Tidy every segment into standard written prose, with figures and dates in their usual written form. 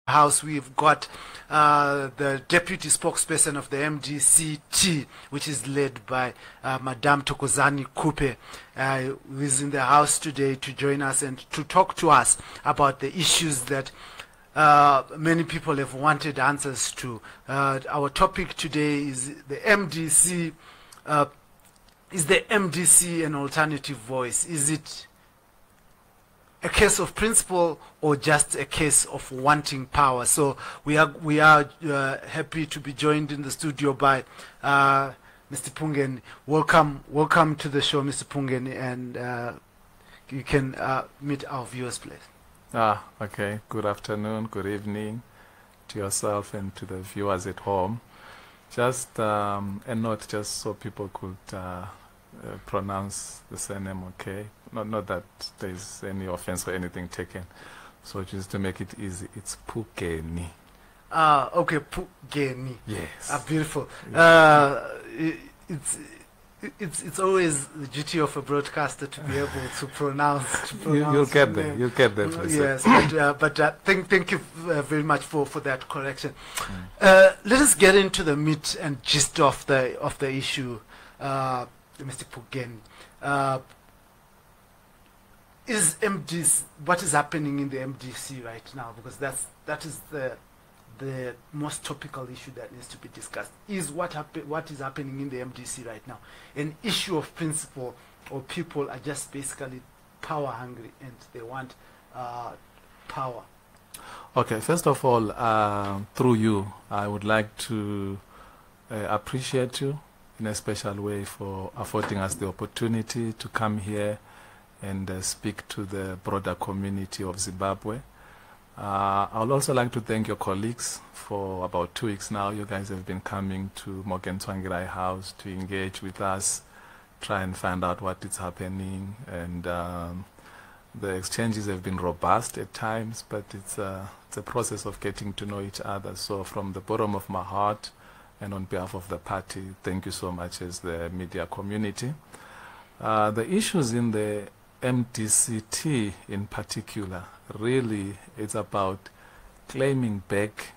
House, we've got the deputy spokesperson of the MDC-T, which is led by Madame Thokozani Kupe, who is in the house today to join us and to talk to us about the issues that many people have wanted answers to. Our topic today is the MDC. Is the MDC an alternative voice? Is it a case of principle or just a case of wanting power? So we are happy to be joined in the studio by Mr. Phungeni. Welcome to the show, Mr. Phungeni, and you can meet our viewers, please. Okay. Good afternoon, good evening to yourself and to the viewers at home. Just a note, just so people could pronounce the surname, okay? Not that there's any offense or anything taken. So just to make it easy, it's Phungeni. Okay, Phungeni. Yes. Beautiful. It's always the duty of a broadcaster to be able to pronounce. You'll get there. You'll get there. Yes, but thank you very much for that correction. Let us get into the meat and gist of the issue, Mr. Phungeni. Is MDC, what is happening in the MDC right now? Because that is the most topical issue that needs to be discussed. Is what is happening in the MDC right now an issue of principle, or people are just basically power hungry and they want power? Okay, first of all, through you, I would like to appreciate you in a special way for affording us the opportunity to come here and speak to the broader community of Zimbabwe. I would also like to thank your colleagues. For about 2 weeks now, you guys have been coming to Morgan Tsvangirai House to engage with us, try and find out what is happening, and the exchanges have been robust at times, but it's a process of getting to know each other. So from the bottom of my heart and on behalf of the party, thank you so much as the media community. The issues in the MDC-T in particular, really it's about claiming back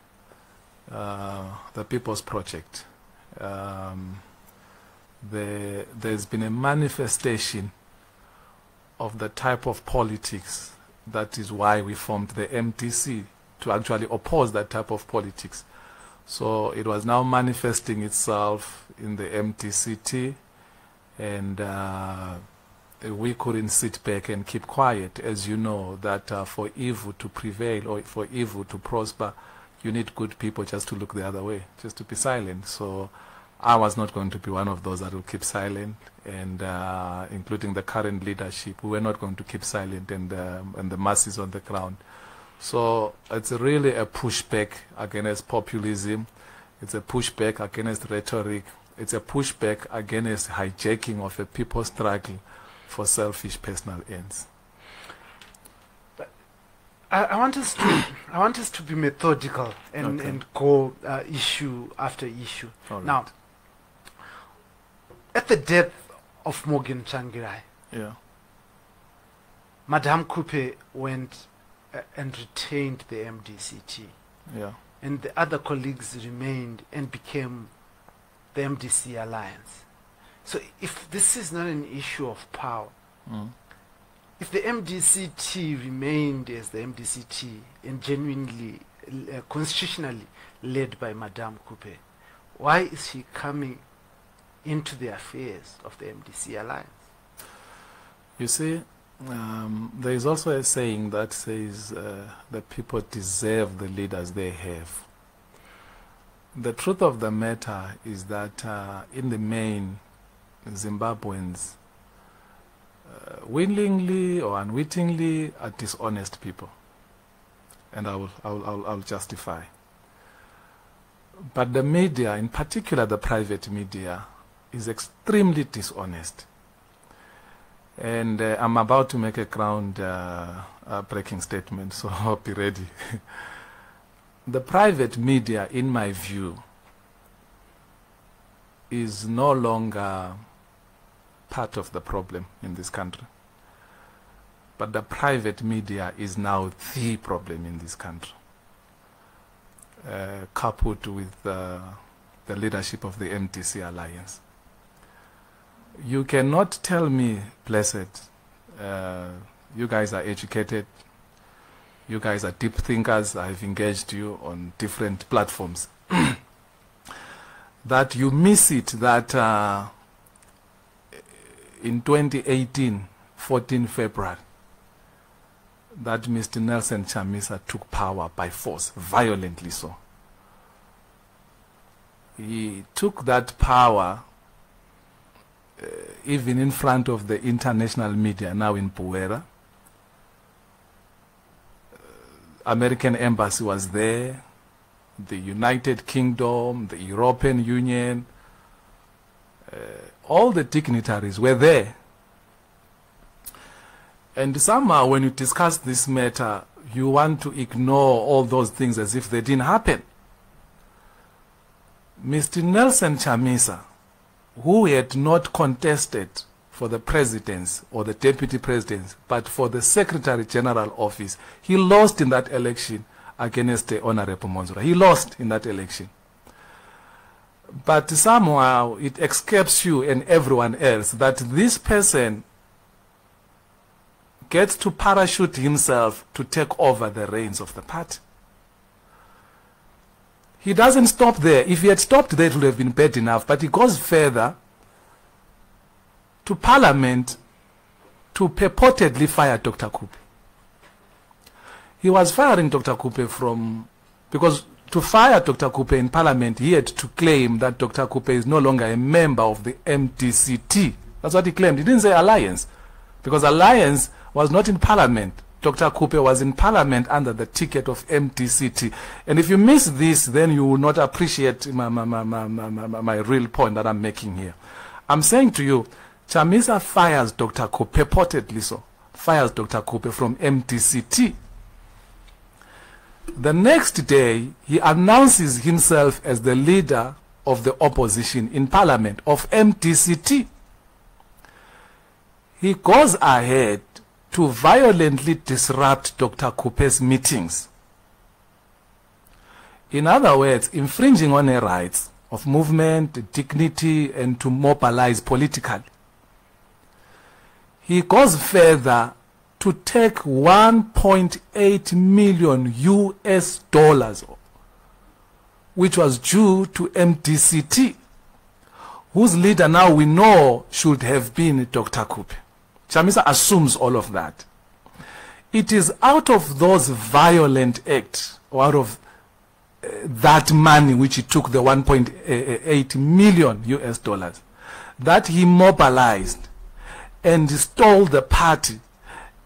the People's Project. There's been a manifestation of the type of politics. That is why we formed the MDC, to actually oppose that type of politics. So it was now manifesting itself in the MDC-T, and we couldn't sit back and keep quiet. As you know, that for evil to prevail or for evil to prosper, you need good people just to look the other way, just to be silent. So I was not going to be one of those that will keep silent, and including the current leadership, we were not going to keep silent, and the masses on the ground. So it's really a pushback against populism. It's a pushback against rhetoric. It's a pushback against hijacking of a people's struggle for selfish personal ends. But I want us to be methodical and go issue after issue. Right. Now, at the death of Morgan Tsvangirai, Madame Kupe went and retained the MDC-T. And the other colleagues remained and became the MDC Alliance. So if this is not an issue of power, if the MDC-T remained as the MDC-T and genuinely, constitutionally led by Madame Kupe, why is she coming into the affairs of the MDC Alliance? You see, there is also a saying that says the people deserve the leaders they have. The truth of the matter is that in the main, Zimbabweans willingly or unwittingly are dishonest people, and I'll justify. But the media, in particular the private media, is extremely dishonest. And I'm about to make a ground-breaking statement, so I'll be ready. The private media, in my view, is no longer part of the problem in this country. But the private media is now the problem in this country. coupled with the leadership of the MDC Alliance. You cannot tell me, Blessed, you guys are educated, you guys are deep thinkers, I've engaged you on different platforms, that you miss it that in 2018, 14 February, that Mr. Nelson Chamisa took power by force, violently so. He took that power even in front of the international media now in Puera. American embassy was there, the United Kingdom, the European Union, all the dignitaries were there. And somehow when you discuss this matter, you want to ignore all those things as if they didn't happen. Mr. Nelson Chamisa, who had not contested for the presidency or the deputy presidency, but for the Secretary General office, he lost in that election against the Honorable Monzura. He lost in that election. But somehow it escapes you and everyone else that this person gets to parachute himself to take over the reins of the party. He doesn't stop there. If he had stopped there, it would have been bad enough. But he goes further to Parliament to purportedly fire Dr. Kupe. He was firing Dr. Kupe because to fire Dr. Kupe in Parliament, he had to claim that Dr. Kupe is no longer a member of the MDC-T. That's what he claimed. He didn't say Alliance, because Alliance was not in Parliament. Dr. Kupe was in Parliament under the ticket of MDC-T. And if you miss this, then you will not appreciate my real point that I'm making here. I'm saying to you, Chamisa fires Dr. Kupe, purportedly so, fires Dr. Kupe from MDC-T. The next day, he announces himself as the leader of the opposition in Parliament of MDC-T. He goes ahead to violently disrupt Dr. Kupe's meetings. In other words, infringing on her rights of movement, dignity, and to mobilize politically. He goes further to take $1.8 million US, which was due to MDC-T, whose leader now we know should have been Dr. Kupe. Chamisa assumes all of that. It is out of those violent acts, or out of that money which he took, the $1.8 million US, that he mobilized and stole the party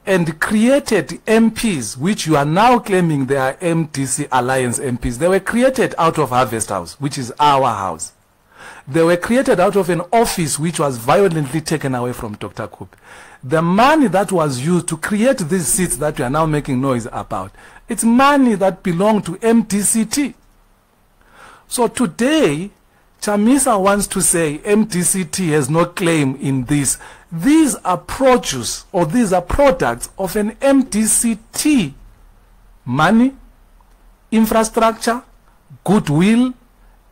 and created MPs, which you are now claiming they are MDC Alliance MPs. They were created out of Harvest House, which is our house. They were created out of an office which was violently taken away from Dr. Kupe. The money that was used to create these seats that we are now making noise about, it's money that belonged to MDC-T. So today, Chamisa wants to say MDC-T has no claim in this. These are produce, or these are products of an MDC-T money, infrastructure, goodwill,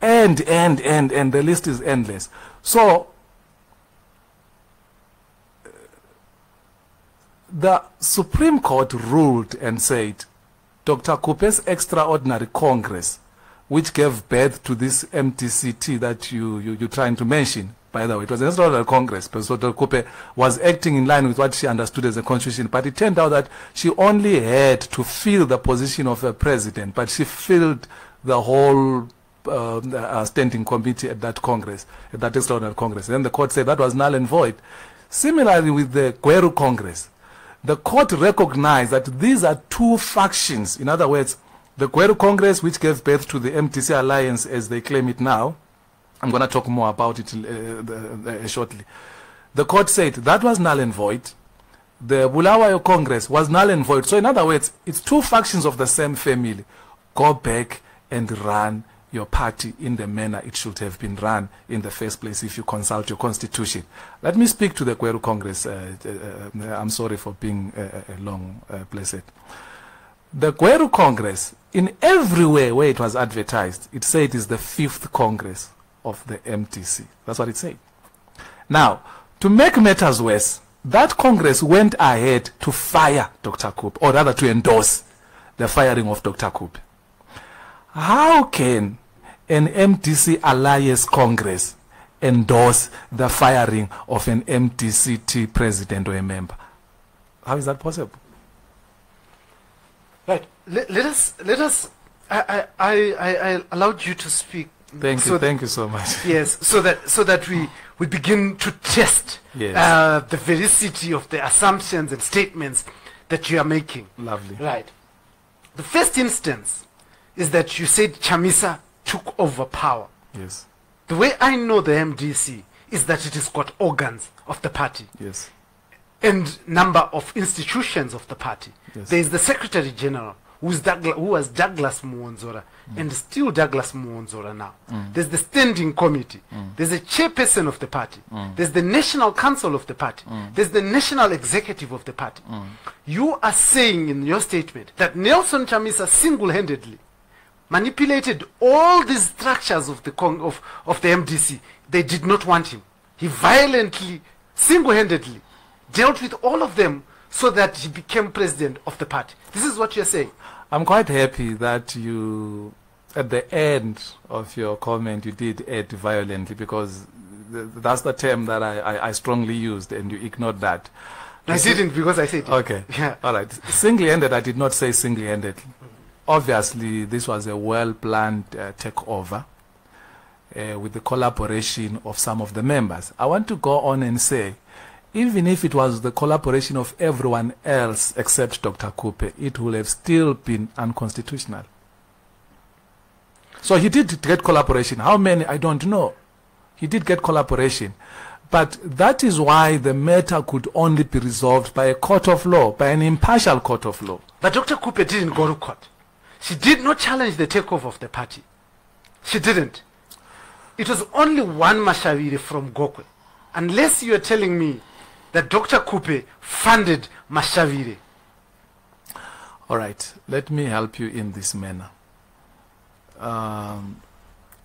and the list is endless. So the Supreme Court ruled and said Dr. Kupe's extraordinary Congress, which gave birth to this MDC-T that you're trying to mention, by the way, it was an extraordinary Congress, because Dr. Kupe was acting in line with what she understood as a constitution, but it turned out that she only had to fill the position of a president, but she filled the whole standing committee at that Congress, at that extraordinary Congress. And then the court said that was null and void. Similarly with the Gweru Congress, the court recognized that these are two factions. In other words, the Gweru Congress, which gave birth to the MDC Alliance as they claim it now, I'm going to talk more about it shortly. The court said that was null and void. The Bulawayo Congress was null and void. So in other words, it's two factions of the same family. Go back and run your party in the manner it should have been run in the first place if you consult your constitution. Let me speak to the Gweru Congress. I'm sorry for being a long, Blessed. The Gweru Congress, in everywhere where it was advertised, it said it is the 5th Congress of the MDC. That's what it said. Now, to make matters worse, that Congress went ahead to fire Dr. Kupe, or rather to endorse the firing of Dr. Kupe. How can an MDC Alliance Congress endorse the firing of an MDC-T president or a member? How is that possible? Right. Let us. I allowed you to speak. Thank you so much. Yes, so that we begin to test Yes. the veracity of the assumptions and statements that you are making. Lovely. Right. The first instance is that you said Chamisa took over power. Yes. The way I know the MDC is that it has got organs of the party Yes. and number of institutions of the party. Yes. There is the Secretary General, who was Douglas Muonzora, and still Douglas Muonzora now. There's the Standing Committee. There's the Chairperson of the party. There's the National Council of the party. There's the National Executive of the party. You are saying in your statement that Nelson Chamisa single-handedly manipulated all these structures of the MDC. They did not want him. He violently, single-handedly dealt with all of them so that he became president of the party. This is what you're saying. I'm quite happy that you, at the end of your comment, you did add violently, because that's the term that I strongly used, and you ignored that. I didn't, because I said it. Okay. Yeah. All right. Single-handed, I did not say single-handed. Obviously, this was a well-planned takeover with the collaboration of some of the members. I want to go on and say, even if it was the collaboration of everyone else except Dr. Kupe, it would have still been unconstitutional. So he did get collaboration. How many? I don't know. He did get collaboration. But that is why the matter could only be resolved by a court of law, by an impartial court of law. But Dr. Kupe didn't go to court. She did not challenge the takeover of the party. She didn't. It was only one Mashaviri from Gokwe. Unless you are telling me that Dr. Kupe funded Mashaviri. All right, let me help you in this manner.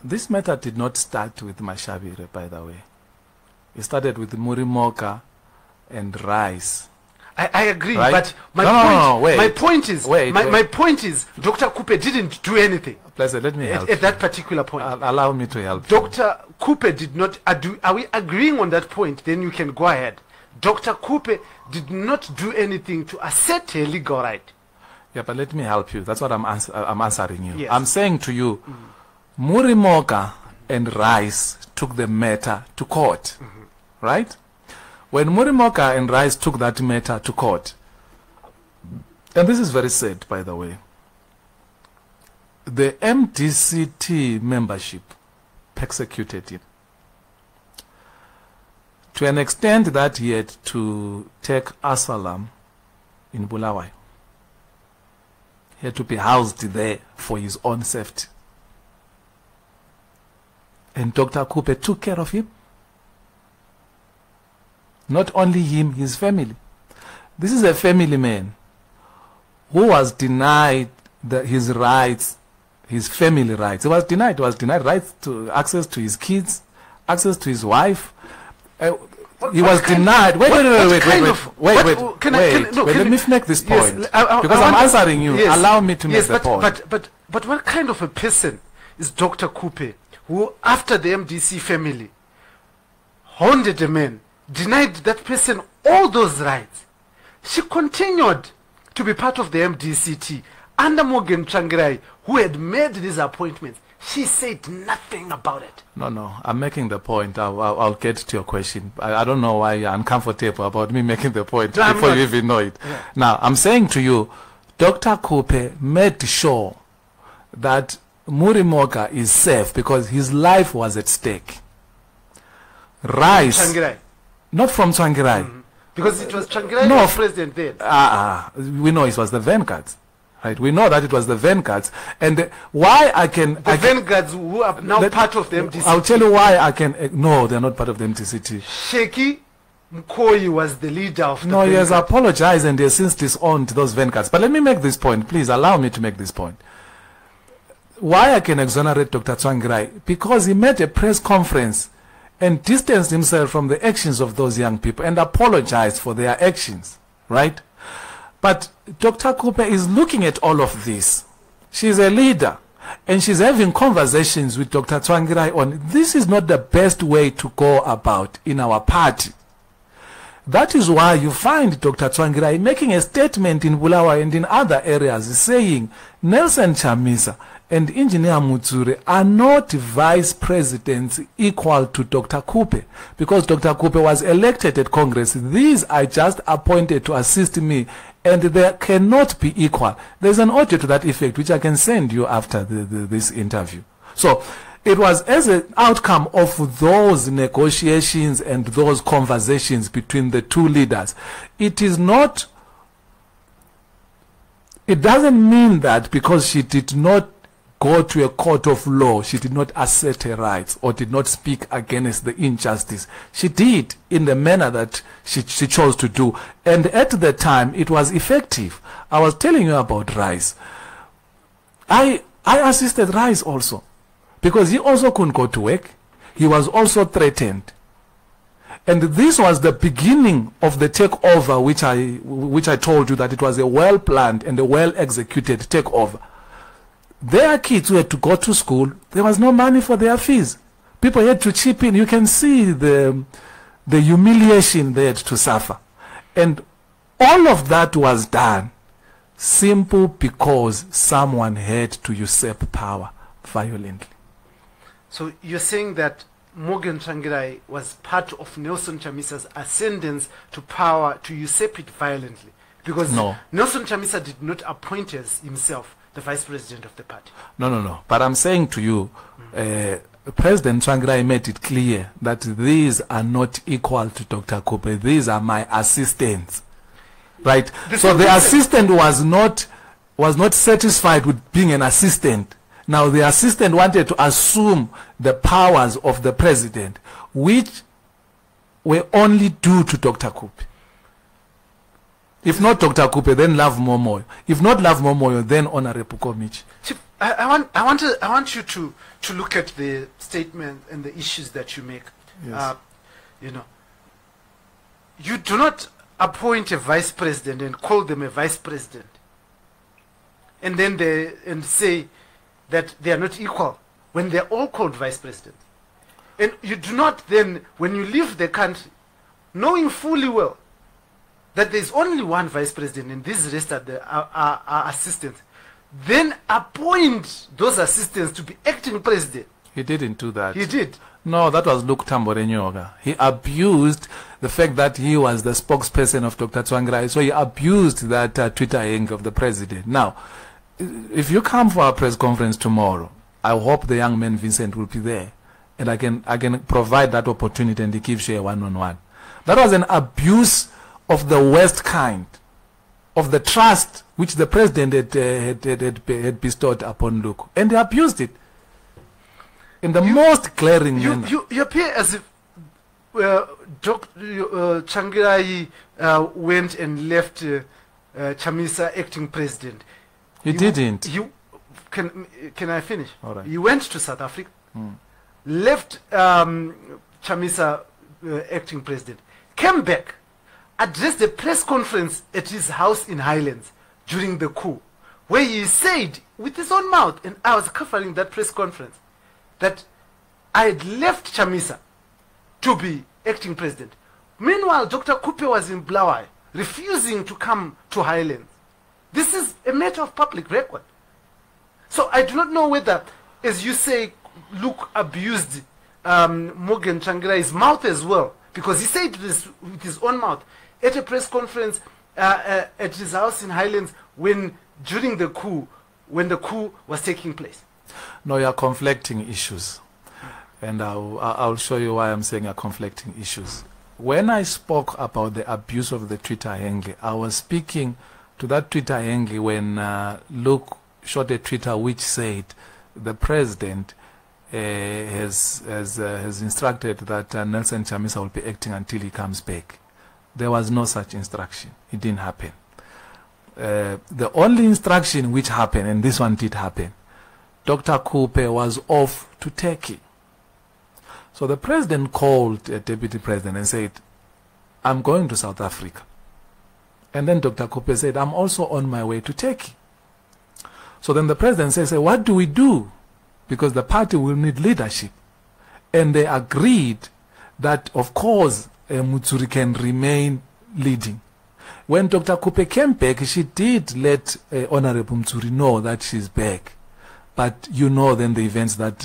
This matter did not start with Mashaviri, by the way. It started with Murimoka and Rice. I agree, Right? but my point is, Dr. Kupe didn't do anything Pleasure, let me help at that particular point. Allow me to help you. Dr. Kupe did not, are we agreeing on that point? Then you can go ahead. Dr. Kupe did not do anything to assert her legal right. Yeah, but let me help you. That's what I'm answering you. Yes. I'm saying to you, Murimoka and Rice took the matter to court, right? When Murimoka and Rice took that matter to court, and this is very sad, by the way, the MDC-T membership persecuted him to an extent that he had to take asylum in Bulawayo. He had to be housed there for his own safety. And Dr. Kupe took care of him. Not only him, his family. This is a family man who was denied his rights, his family rights. He was denied rights to access to his kids, access to his wife. He was denied. Wait. Let me make this point. Because I'm answering you. Yes, allow me to make the point. But what kind of a person is Dr. Kupe, who, after the MDC family hounded a man, denied that person all those rights? She continued to be part of the MDC-T under Morgan Tsvangirai, who had made these appointments. She said nothing about it. No, I'm making the point. I'll get to your question. I don't know why you're uncomfortable about me making the point before you even know it. Yeah. Now, I'm saying to you, Dr. Kupe made sure that Murimoka is safe because his life was at stake. Rice, Tsvangirai. Not from Tsvangirai. Because it was Tsvangirai who was president then. We know it was the Vanguards. Right, we know that it was the Vanguards, and why I can... The Vanguards who are now part of the MDC-T. I'll tell you why I can... No, they're not part of the MDC-T. Sheki Mkhoyi was the leader of the No, he has vanguard. apologized and he has since disowned those vanguards. But let me make this point. Please allow me to make this point. Why I can exonerate Dr. Tsvangirai? Because he made a press conference and distanced himself from the actions of those young people and apologized for their actions, right? But Dr. Kupe is looking at all of this. She's a leader and she's having conversations with Dr. Tsvangirai on this is not the best way to go about in our party. That is why you find Dr. Tsvangirai making a statement in Bulawayo and in other areas saying Nelson Chamisa and Engineer Mutsuri are not vice presidents equal to Dr. Kupe, because Dr. Kupe was elected at Congress. These are just appointed to assist me, and they cannot be equal. There's an audio to that effect which I can send you after this interview. So it was as an outcome of those negotiations and those conversations between the two leaders. It is not, it doesn't mean that because she did not go to a court of law, she did not assert her rights or did not speak against the injustice. She did in the manner that she chose to do. And at the time, it was effective. I was telling you about Rice. I assisted Rice also, because he also couldn't go to work. He was also threatened. And this was the beginning of the takeover, which I told you that it was a well-planned and a well-executed takeover. Their kids who had to go to school, there was no money for their fees. People had to chip in. You can see the humiliation they had to suffer. And all of that was done simple because someone had to usurp power violently. So you're saying that Morgan Tsvangirai was part of Nelson Chamisa's ascendance to power to usurp it violently? Because no. Nelson Chamisa did not appoint as himself the vice president of the party. No. But I'm saying to you, President Tsvangirai made it clear that these are not equal to Dr. Kupe. These are my assistants. Right? So the assistant was not satisfied with being an assistant. Now the assistant wanted to assume the powers of the president, which were only due to Dr. Kupe. If not Dr. Kupe, then Love Momoyo. If not Love Momoyo, then Honorable Komichi. Chief, I want you to look at the statement and the issues that you make. Yes. You do not appoint a vice president and call them a vice president, and then say that they are not equal when they're all called vice presidents. And you do not then, when you leave the country, knowing fully well that there's only one vice president and these rest are assistants, then appoint those assistants to be acting president. He didn't do that. He did. No, that was Luke Tamborenyoga. He abused the fact that he was the spokesperson of Dr. Tsvangirai. So he abused that Twitter hang of the president. Now, if you come for our press conference tomorrow, I hope the young man Vincent will be there. And I can provide that opportunity and he gives you a one-on-one. That was an abuse of the worst kind, of the trust which the president had bestowed upon Luke. And they abused it in the most glaring manner. You appear as if Dr. Tsvangirai went and left Chamisa acting president. He didn't. Can I finish? All right. He went to South Africa, left Chamisa acting president, came back, addressed a press conference at his house in Highlands during the coup, where he said with his own mouth, and I was covering that press conference, that I had left Chamisa to be acting president. Meanwhile, Dr. Kupe was in Bulawayo, refusing to come to Highlands. This is a matter of public record. So I do not know whether, as you say, Luke abused Morgan Tsvangirai's mouth as well, because he said this with his own mouth at a press conference at his house in Highlands during the coup, when the coup was taking place. No, you are conflicting issues. And I'll show you why I'm saying you're conflicting issues. When I spoke about the abuse of the Twitter henge, I was speaking to that Twitter henge when Luke shot a Twitter which said the president has instructed that Nelson Chamisa will be acting until he comes back. There was no such instruction. It didn't happen. The only instruction which happened, and this one did happen, Dr. Kupe was off to Turkey. So the president called a deputy president and said, I'm going to South Africa. And then Dr. Kupe said, I'm also on my way to Turkey. So then the president says, what do we do? Because the party will need leadership. And they agreed that, of course, Mutsuri can remain leading. When Dr. Kupe came back, she did let Honorable Mutsuri know that she's back. But you know then the events that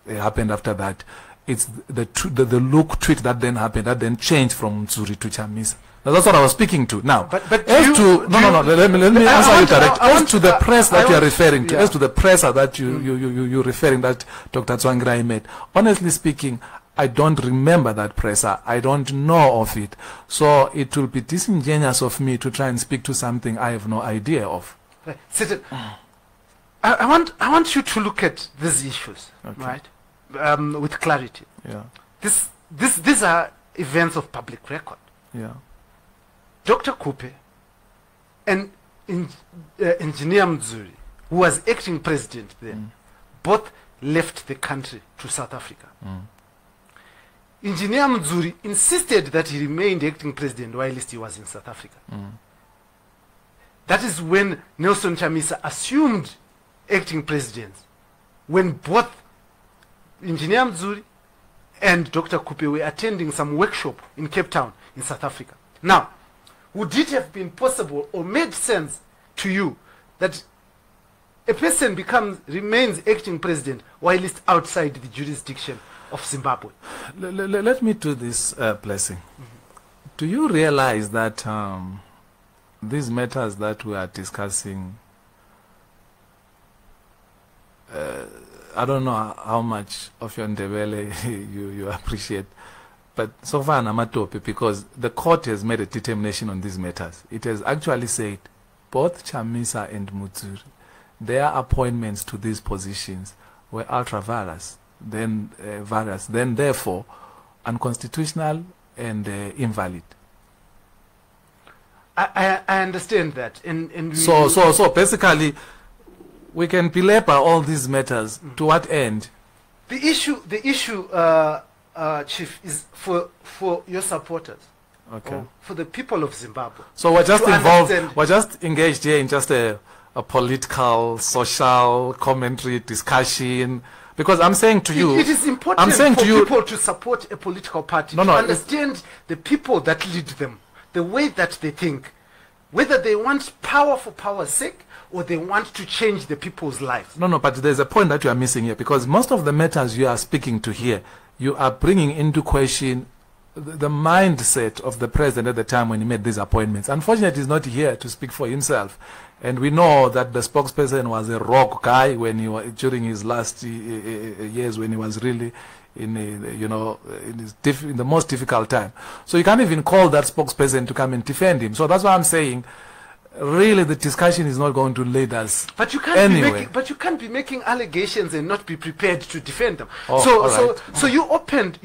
happened after that. It's the look tweet that then happened, that then changed from Mutsuri to Chamisa. That's what I was speaking to. Now, let me answer you direct. As to the press that you are referring to, as to the presser that you're referring, that Dr. Tsvangirai made, honestly speaking, I don't remember that presser. I don't know of it. So it will be disingenuous of me to try and speak to something I have no idea of. Right. I want you to look at these issues, right, with clarity. Yeah. These are events of public record. Yeah. Dr. Kupe and Engineer Mutsuri, who was acting president then, both left the country to South Africa. Engineer Mutsuri insisted that he remained acting president while he was in South Africa. That is when Nelson Chamisa assumed acting presidency, when both Engineer Mutsuri and Dr. Kupe were attending some workshop in Cape Town in South Africa. Now, would it have been possible or made sense to you that a person remains acting president while he's outside the jurisdiction of Zimbabwe? Let me do this, Blessing. Do you realize that these matters that we are discussing, I don't know how much of your Ndebele you appreciate, but so far Namatope, because the court has made a determination on these matters. It has actually said both Chamisa and Mutsuri, their appointments to these positions were ultra-virus, then therefore unconstitutional and invalid. I understand that. So basically, we can belabor all these matters. To what end? The issue, Chief, is for your supporters. Okay. For the people of Zimbabwe. So we're just involved. We're just engaged here in just a political, social commentary discussion. Because I'm saying to you, it is important for people to support a political party, to understand the people that lead them, the way that they think, whether they want power for power's sake or they want to change the people's lives. No, but there's a point that you are missing here, because most of the matters you are speaking to here, you are bringing into question the mindset of the president at the time when he made these appointments. Unfortunately, he's not here to speak for himself. And we know that the spokesperson was a rock guy when he was, during his last years, when he was really in the most difficult time. So you can't even call that spokesperson to come and defend him. So that's why I'm saying, really, the discussion is not going to lead us anywhere. But you can't be making allegations and not be prepared to defend them. So you opened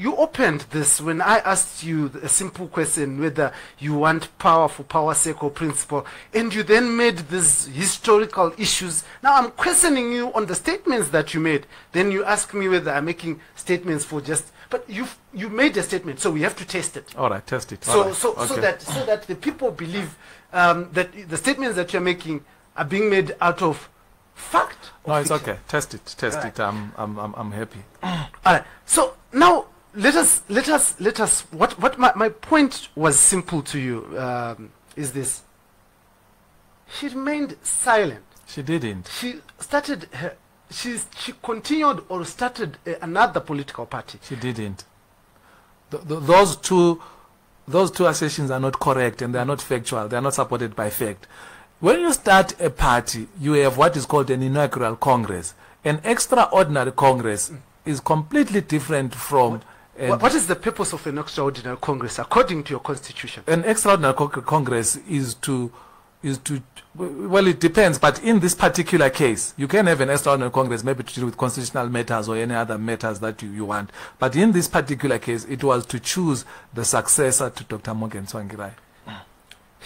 this when I asked you a simple question whether you want power for power's sake or principle, and you then made these historical issues. Now I'm questioning you on the statements that you made. Then you ask me whether I'm making statements for just. But you made a statement, so we have to test it. All right, test it. So that the people believe that the statements that you're making are being made out of fact. No, it's okay. Test it. I'm happy. All right. So now let us. What my point was simple to you is this. She remained silent. She didn't. She started her. She continued or started another political party. She didn't. Those two assertions are not correct, and they are not factual. They are not supported by fact. When you start a party, you have what is called an inaugural congress. An extraordinary congress is completely different from... What is the purpose of an extraordinary congress according to your constitution? An extraordinary congress is to is to, well, it depends, but in this particular case, you can have an extraordinary Congress maybe to deal with constitutional matters or any other matters that you want. But in this particular case, it was to choose the successor to Dr. Morgan Tsvangirai.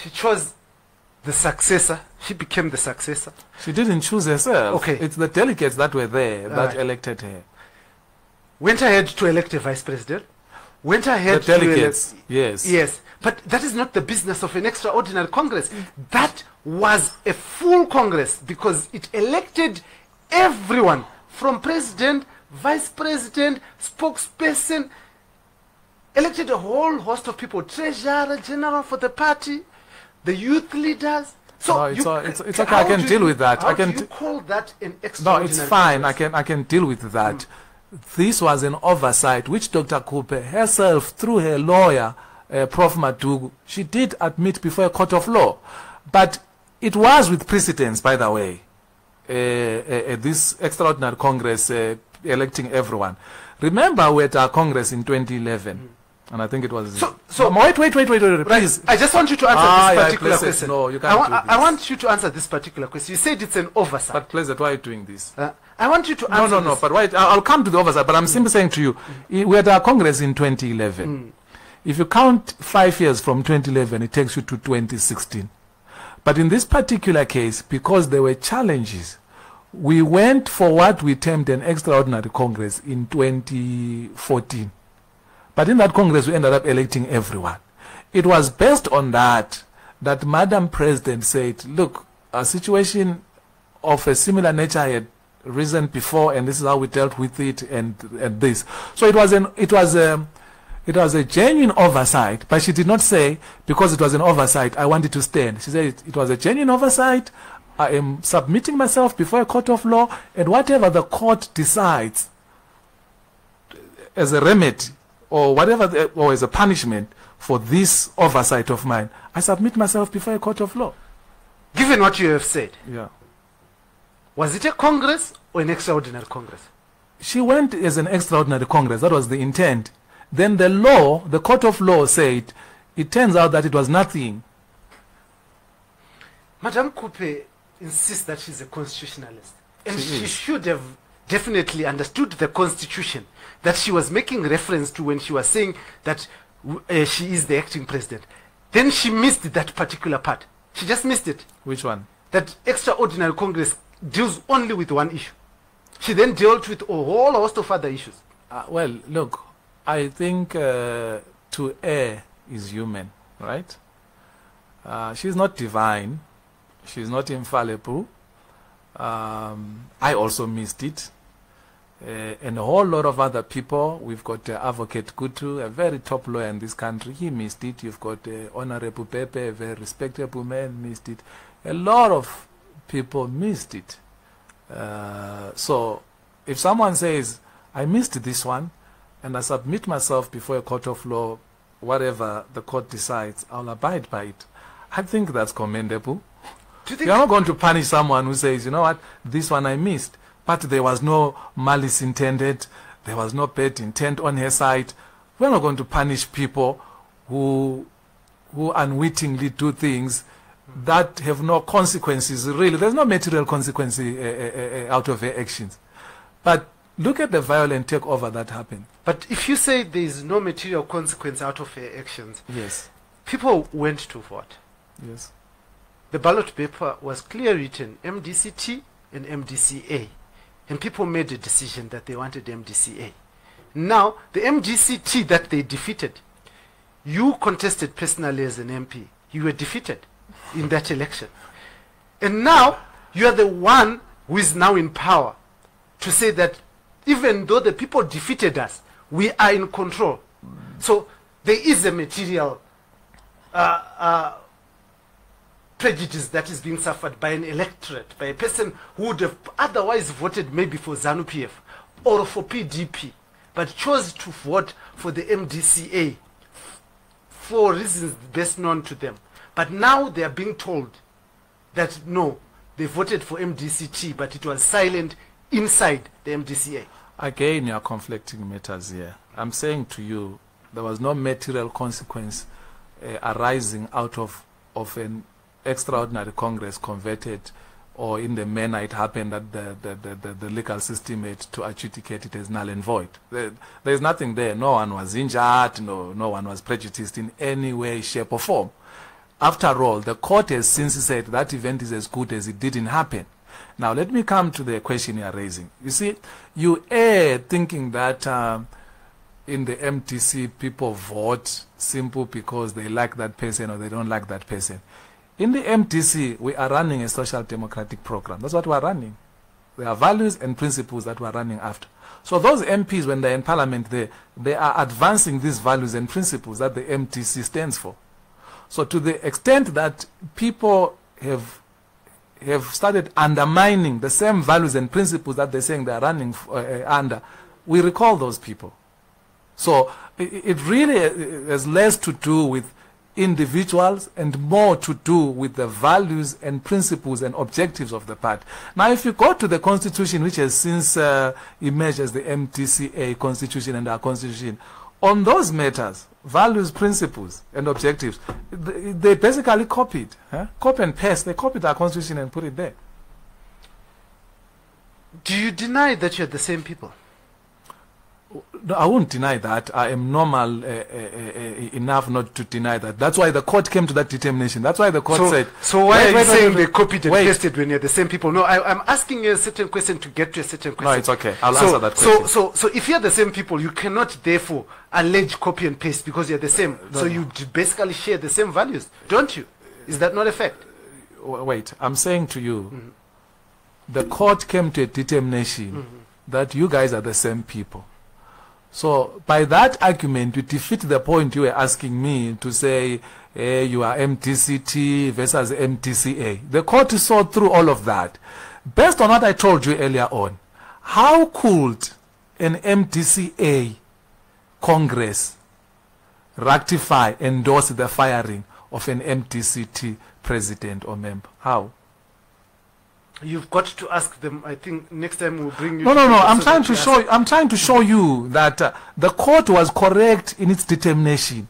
She chose the successor. She became the successor. She didn't choose herself. Okay. It's the delegates that were there that Right. elected her. Went ahead to elect a vice president. Went ahead The delegates, to elect, yes. Yes, but that is not the business of an extraordinary Congress. That was a full Congress because it elected everyone from president, vice president, spokesperson, elected a whole host of people, treasurer general for the party, the youth leaders. So No, it's okay. I can deal with that. How I can do you call that an No, extraordinary it's fine. Congress? I can deal with that. This was an oversight which Dr. Cooper herself, through her lawyer, Prof. Madugu, she did admit before a court of law. But it was with precedence, by the way, this extraordinary Congress electing everyone. Remember, we had our Congress in 2011. And I think it was... So wait, please. Right. I just want you to answer this particular Pleasant. question. No, you can't do this. I want you to answer this particular question. You said it's an oversight. But Pleasant, why are you doing this? I want you to answer No, this. but wait, I'll come to the oversight, but I'm simply saying to you, we had our Congress in 2011. If you count 5 years from 2011, it takes you to 2016. But in this particular case, because there were challenges, we went for what we termed an extraordinary Congress in 2014. But in that Congress, we ended up electing everyone. It was based on that Madam President said, look, a situation of a similar nature had risen before, and this is how we dealt with it, and this. So it was a genuine oversight, but she did not say, because it was an oversight, I want it to stand. She said it was a genuine oversight. I am submitting myself before a court of law, and whatever the court decides as a remedy, or whatever, or as a punishment for this oversight of mine, I submit myself before a court of law. Given what you have said, Yeah. was it a Congress or an extraordinary Congress? She went as an extraordinary Congress. That was the intent. Then the law, the court of law said, it turns out that it was nothing. Madame Coupe insists that she's a constitutionalist. And She she is. should have definitely understood the Constitution that she was making reference to when she was saying that she is the acting president. Then she missed that particular part. She just missed it. Which one? That extraordinary Congress deals only with one issue. She then dealt with a whole host of other issues. Well, look, I think to err is human, right? She's not divine. She's not infallible. I also missed it. And a whole lot of other people. We've got Advocate Kutu, a very top lawyer in this country. He missed it. You've got Honorable Pepe, a very respectable man, missed it. A lot of people missed it. So if someone says, I missed this one, and I submit myself before a court of law, whatever the court decides, I'll abide by it. I think that's commendable. Do you think You're not going to punish someone who says, you know what, this one I missed, but there was no malice intended, there was no bad intent on her side. We're not going to punish people who unwittingly do things that have no consequences, really. There's no material consequence out of her actions. But look at the violent takeover that happened. But if you say there is no material consequence out of her actions, Yes, people went to vote. yes. The ballot paper was clearly written MDC-T and MDC-A. And people made a decision that they wanted MDC-A. Now, the MDC-T that they defeated, you contested personally as an MP. You were defeated in that election. And now, you are the one who is now in power to say that even though the people defeated us, we are in control. So, there is a material prejudice that is being suffered by an electorate, by a person who would have otherwise voted maybe for ZANU-PF or for PDP, but chose to vote for the MDC-A for reasons best known to them. But now they are being told that no, they voted for MDC-T, but it was silent inside the MDC-A. Again, you are conflicting matters here. I'm saying to you, there was no material consequence arising out of an extraordinary Congress converted, or in the manner it happened that the legal system had to adjudicate it as null and void. There's nothing there. No one was injured, no one was prejudiced in any way, shape or form. After all, the court has since said that event is as good as it didn't happen. Now, let me come to the question you are raising. You see, you are thinking that in the MDC, people vote simple because they like that person or they don't like that person. In the MDC, we are running a social democratic program. That's what we are running. There are values and principles that we are running after. So those MPs, when they're in parliament, they are advancing these values and principles that the MDC stands for. So to the extent that people have started undermining the same values and principles that they're saying they're running under, we recall those people. So it really has less to do with individuals and more to do with the values and principles and objectives of the party. Now, if you go to the Constitution, which has since emerged as the MDC-A Constitution and our Constitution, on those matters, values, principles, and objectives, they basically copied. Copy and paste. They copied our Constitution and put it there. Do you deny that you're the same people? No, I won't deny that. I am normal enough not to deny that. That's why the court came to that determination. That's why the court said... So why are you saying they copied and pasted when you're the same people? No, I'm asking you a certain question to get to a certain question. No, it's okay. I'll answer that question. So if you're the same people, you cannot therefore allege copy and paste because you're the same. No, so you basically share the same values, don't you? Is that not a fact? Wait, I'm saying to you, the court came to a determination that you guys are the same people. So by that argument, you defeat the point you were asking me to say you are MDC-T versus MDC-A. The court saw through all of that. Based on what I told you earlier on, how could an MDC-A Congress ratify, endorse the firing of an MDC-T president or member? How? You've got to ask them. I think next time we'll bring you. No. I'm trying to show you that the court was correct in its determination,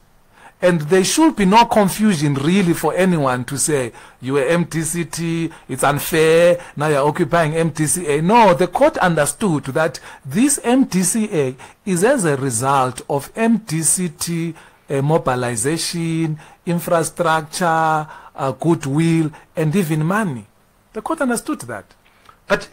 and there should be no confusion really for anyone to say you are MDC-T. It's unfair. Now you're occupying MDC-A. No, the court understood that this MDC-A is as a result of MDC-T mobilization, infrastructure, goodwill, and even money. The court understood that. But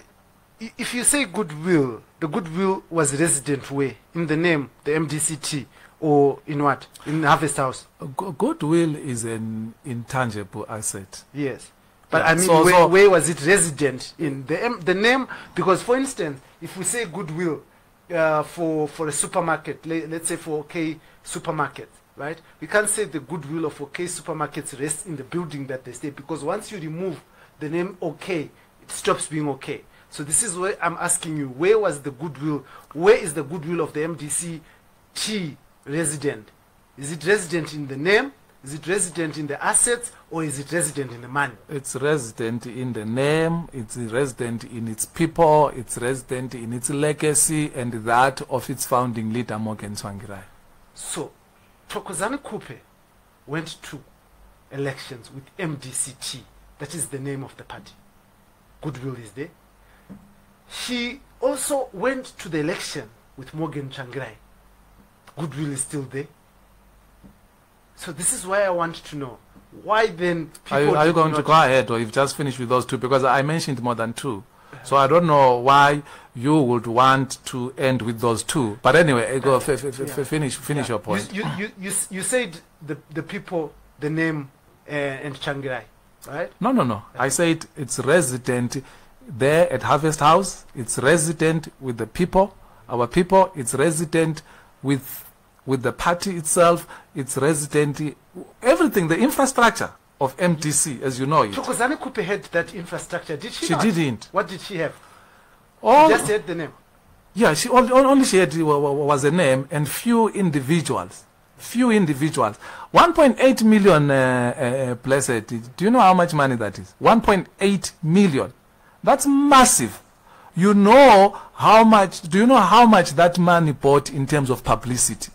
if you say goodwill, the goodwill was resident where? In the name, the MDC-T, or in what? In Harvest House? Goodwill is an intangible asset. Yes. But yeah, I mean, where was it resident? In the name? Because, for instance, if we say goodwill for a supermarket, let's say for OK Supermarket, right? We can't say the goodwill of OK Supermarkets rests in the building that they stay, because once you remove the name OK, it stops being OK. So this is where I'm asking you, where was the goodwill? Where is the goodwill of the MDC-T resident? Is it resident in the name? Is it resident in the assets? Or is it resident in the money? It's resident in the name, it's resident in its people, it's resident in its legacy and that of its founding leader, Morgan Tsvangirai. So, Thokozani Kupe went to elections with MDC-T. That is the name of the party. Goodwill is there. He also went to the election with Morgan Tsvangirai. Goodwill is still there. So this is why I want to know. Why then people... Are you going to go ahead, or you've just finished with those two? Because I mentioned more than two. So I don't know why you would want to end with those two. But anyway, go finish your point. You said the people, the name, and Tsvangirai. Right? No. I said it's resident there at Harvest House. It's resident with the people, our people. It's resident with the party itself. It's resident, everything, the infrastructure of MDC, as you know it. Thokozani Kupe had that infrastructure, did she not? She didn't. What did she have? She just had the name. Yeah, only she had was a name and few individuals. 1.8 million, blessed. Do you know how much money that is? 1.8 million. That's massive. You know how much, do you know how much that money bought in terms of publicity?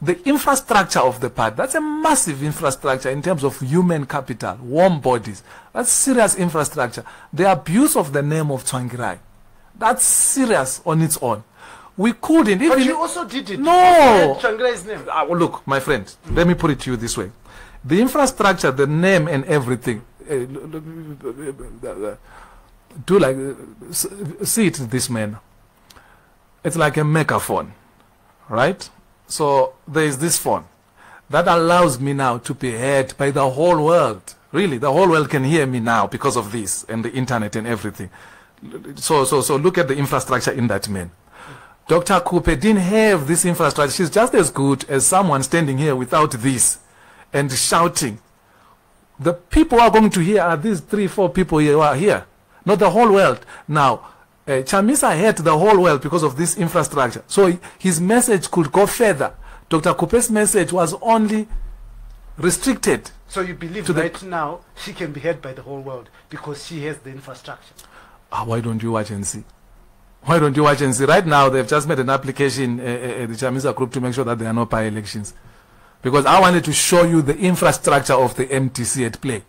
the infrastructure of the party, that's a massive infrastructure in terms of human capital, warm bodies. That's serious infrastructure. The abuse of the name of Tsvangirai, that's serious on its own. We couldn't even... But you also did it. No! Tsvangirai's name. Look, my friend, let me put it to you this way. The infrastructure, the name and everything, see it this manner. It's like a megaphone, right? So there is this phone that allows me now to be heard by the whole world. Really, the whole world can hear me now because of this and the internet and everything. So look at the infrastructure in that man. Dr. Kupe didn't have this infrastructure. She's just as good as someone standing here without this and shouting. The people who are going to hear are these 3-4 people here who are here, not the whole world. Now, Chamisa had the whole world because of this infrastructure. So his message could go further. Dr. Kupe's message was only restricted. So you believe right now she can be heard by the whole world because she has the infrastructure? Why don't you watch and see? Why don't you watch and see? Right now they've just made an application, the Chamisa group, to make sure that there are no by-elections. Because I wanted to show you the infrastructure of the MTC at play.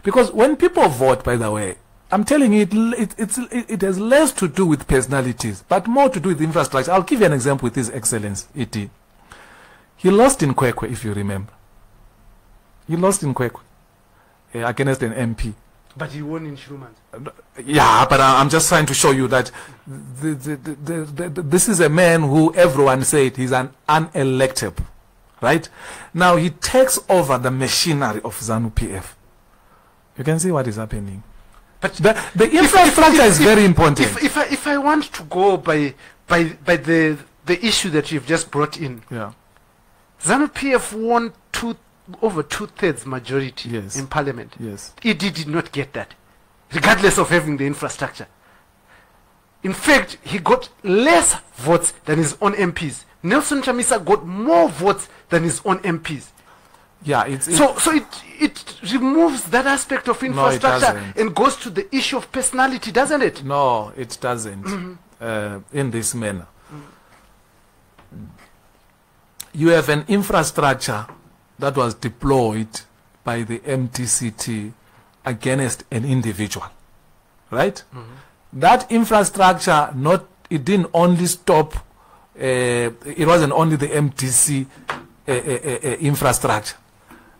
Because when people vote, by the way, I'm telling you, it has less to do with personalities, but more to do with infrastructure. I'll give you an example with His Excellency, E.T. He lost in Kwekwe, if you remember. He lost in Kwekwe against an MP. But he won in Shulman. Yeah, but I'm just trying to show you that this is a man who everyone said he's an unelectable. Right? Now he takes over the machinery of ZANU-PF. You can see what is happening. But the infrastructure is very important. If I want to go by the issue that you've just brought in, yeah, ZANU-PF won over 2/3 majority in parliament. Yes. ED did not get that, regardless of having the infrastructure. In fact, he got less votes than his own MPs. Nelson Chamisa got more votes than his own MPs. Yeah, so it removes that aspect of infrastructure and goes to the issue of personality, doesn't it? No, it doesn't. In this manner, you have an infrastructure that was deployed by the MDC-T against an individual, right? That infrastructure, it didn't only stop. It wasn't only the MDC infrastructure.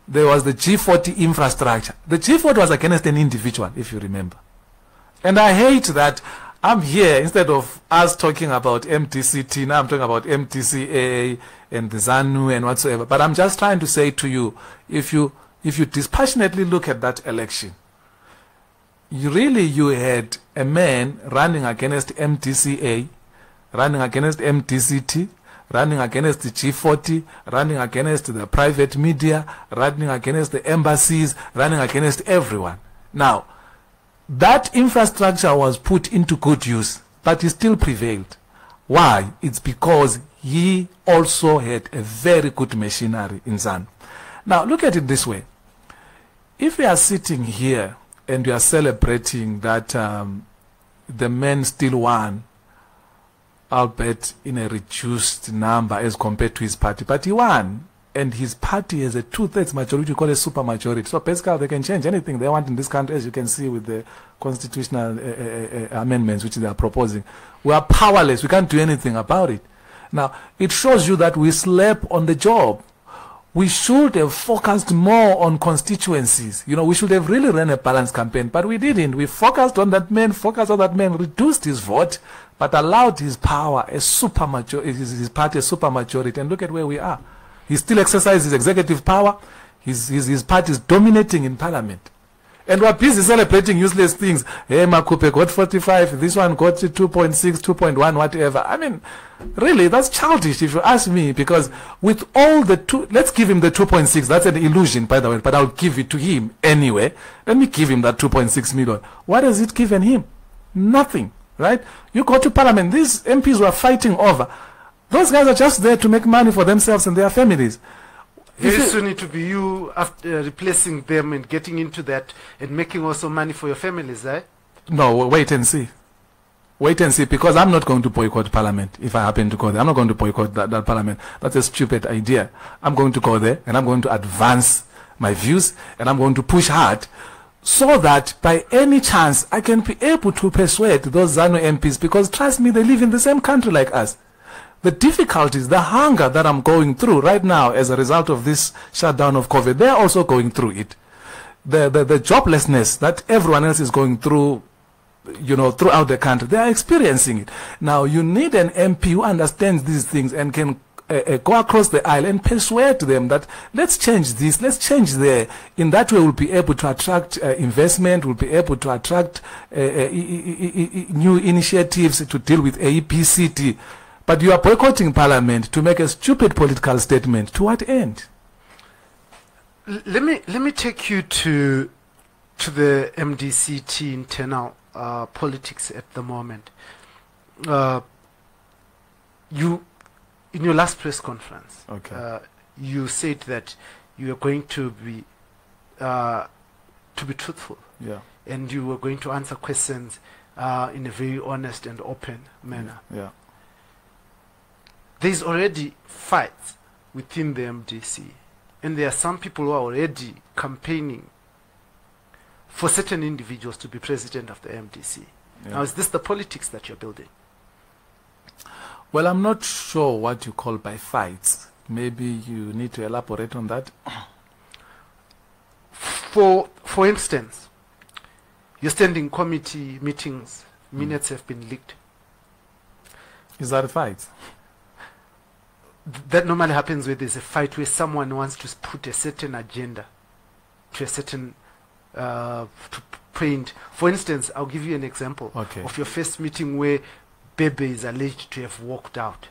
There was the G40 infrastructure. The G40 was against an individual, if you remember. And I hate that I'm here, instead of us talking about MDC-T, now I'm talking about MDC-A and the ZANU and whatsoever. But I'm just trying to say to you, if you dispassionately look at that election, you had a man running against MDC-A, running against MDC-T, running against the G40, running against the private media, running against the embassies, running against everyone. Now, that infrastructure was put into good use, but he still prevailed. Why? It's because he also had a very good machinery in ZANU. Now, look at it this way. If we are sitting here and we are celebrating that the men still won, albeit in a reduced number as compared to his party, but he won, and his party has a 2/3 majority, called a super majority. So basically they can change anything they want in this country, as you can see with the constitutional amendments which they are proposing. We are powerless. We can't do anything about it. Now, it shows you that we slept on the job. We should have focused more on constituencies. You know, we should have really run a balanced campaign, but we didn't. We focused on that man, reduced his vote, but allowed his power, his party a super majority. And look at where we are. He still exercises his executive power. His party is dominating in parliament. And we're busy celebrating useless things. Hey, Makupe got 45, this one got 2.6, 2.1, whatever. I mean, really, that's childish if you ask me, because with all the let's give him the 2.6. That's an illusion, by the way, but I'll give it to him anyway. Let me give him that 2.6 million. What has it given him? Nothing, right? You go to parliament, these MPs were fighting over. Those guys are just there to make money for themselves and their families. Very soon it will be you after replacing them and getting into that and making also money for your families, eh? No, wait and see. wait and see, because I'm not going to boycott Parliament if I happen to go there. I'm not going to boycott that Parliament. That's a stupid idea. I'm going to go there and I'm going to advance my views and I'm going to push hard so that by any chance I can be able to persuade those ZANU MPs, because trust me, they live in the same country like us. The difficulties, the hunger that I'm going through right now as a result of this shutdown of COVID, they're also going through it. The joblessness that everyone else is going through, you know, throughout the country, they are experiencing it. Now, you need an MP who understands these things and can go across the aisle and persuade them that let's change this, let's change there. In that way, we'll be able to attract investment, we'll be able to attract new initiatives to deal with MDC-T. But you are boycotting Parliament to make a stupid political statement. To what end? Let me take you to the MDC-T internal politics at the moment. You, in your last press conference, okay, you said that you are going to be truthful, yeah, and you were going to answer questions in a very honest and open manner. Yeah. There's already fights within the MDC, and there are some people who are already campaigning for certain individuals to be president of the MDC. Yeah. Now, is this the politics that you're building? Well, I'm not sure what you call by fights. Maybe you need to elaborate on that. For instance, your standing committee meetings, minutes have been leaked. Is that a fight? That normally happens where there's a fight where someone wants to put a certain agenda to a certain point. For instance, I'll give you an example of your first meeting where Bebe is alleged to have walked out.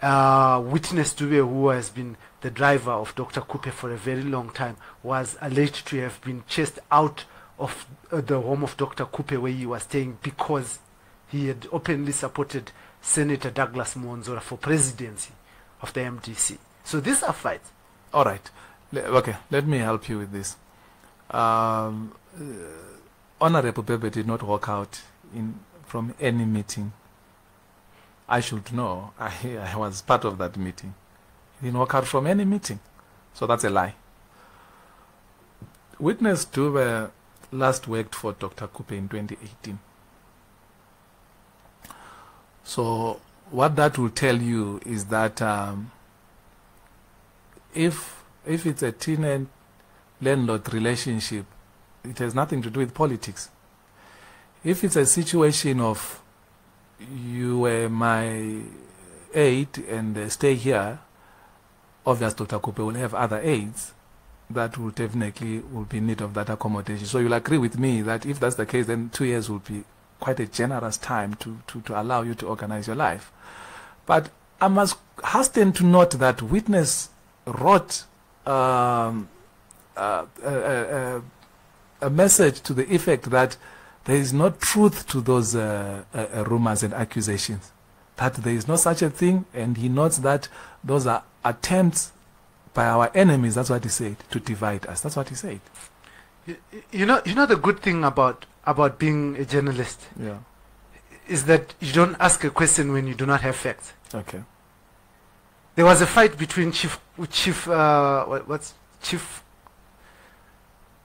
Witness Dube, who has been the driver of Dr. Kupe for a very long time, was alleged to have been chased out of the home of Dr. Kupe where he was staying because he had openly supported Senator Douglas Mwonzora for presidency of the MDC. So these are fights. All right. Okay, let me help you with this. Honorable Bebe did not walk out from any meeting. I should know. I was part of that meeting. He didn't walk out from any meeting. So that's a lie. Witness Dube last worked for Dr. Kupe in 2018. So what that will tell you is that if it's a tenant-landlord relationship, it has nothing to do with politics. If it's a situation of you were my aide and stay here, obviously Dr. Kupe will have other aides that will definitely be in need of that accommodation. So you'll agree with me that if that's the case, then 2 years will be quite a generous time to allow you to organize your life. But I must hasten to note that Witness wrote a message to the effect that there is no truth to those rumors and accusations, that there is no such a thing, and he notes that those are attempts by our enemies, that's what he said, to divide us. That's what he said. You know the good thing about being a journalist, yeah, is that you don't ask a question when you do not have facts. Okay. There was a fight between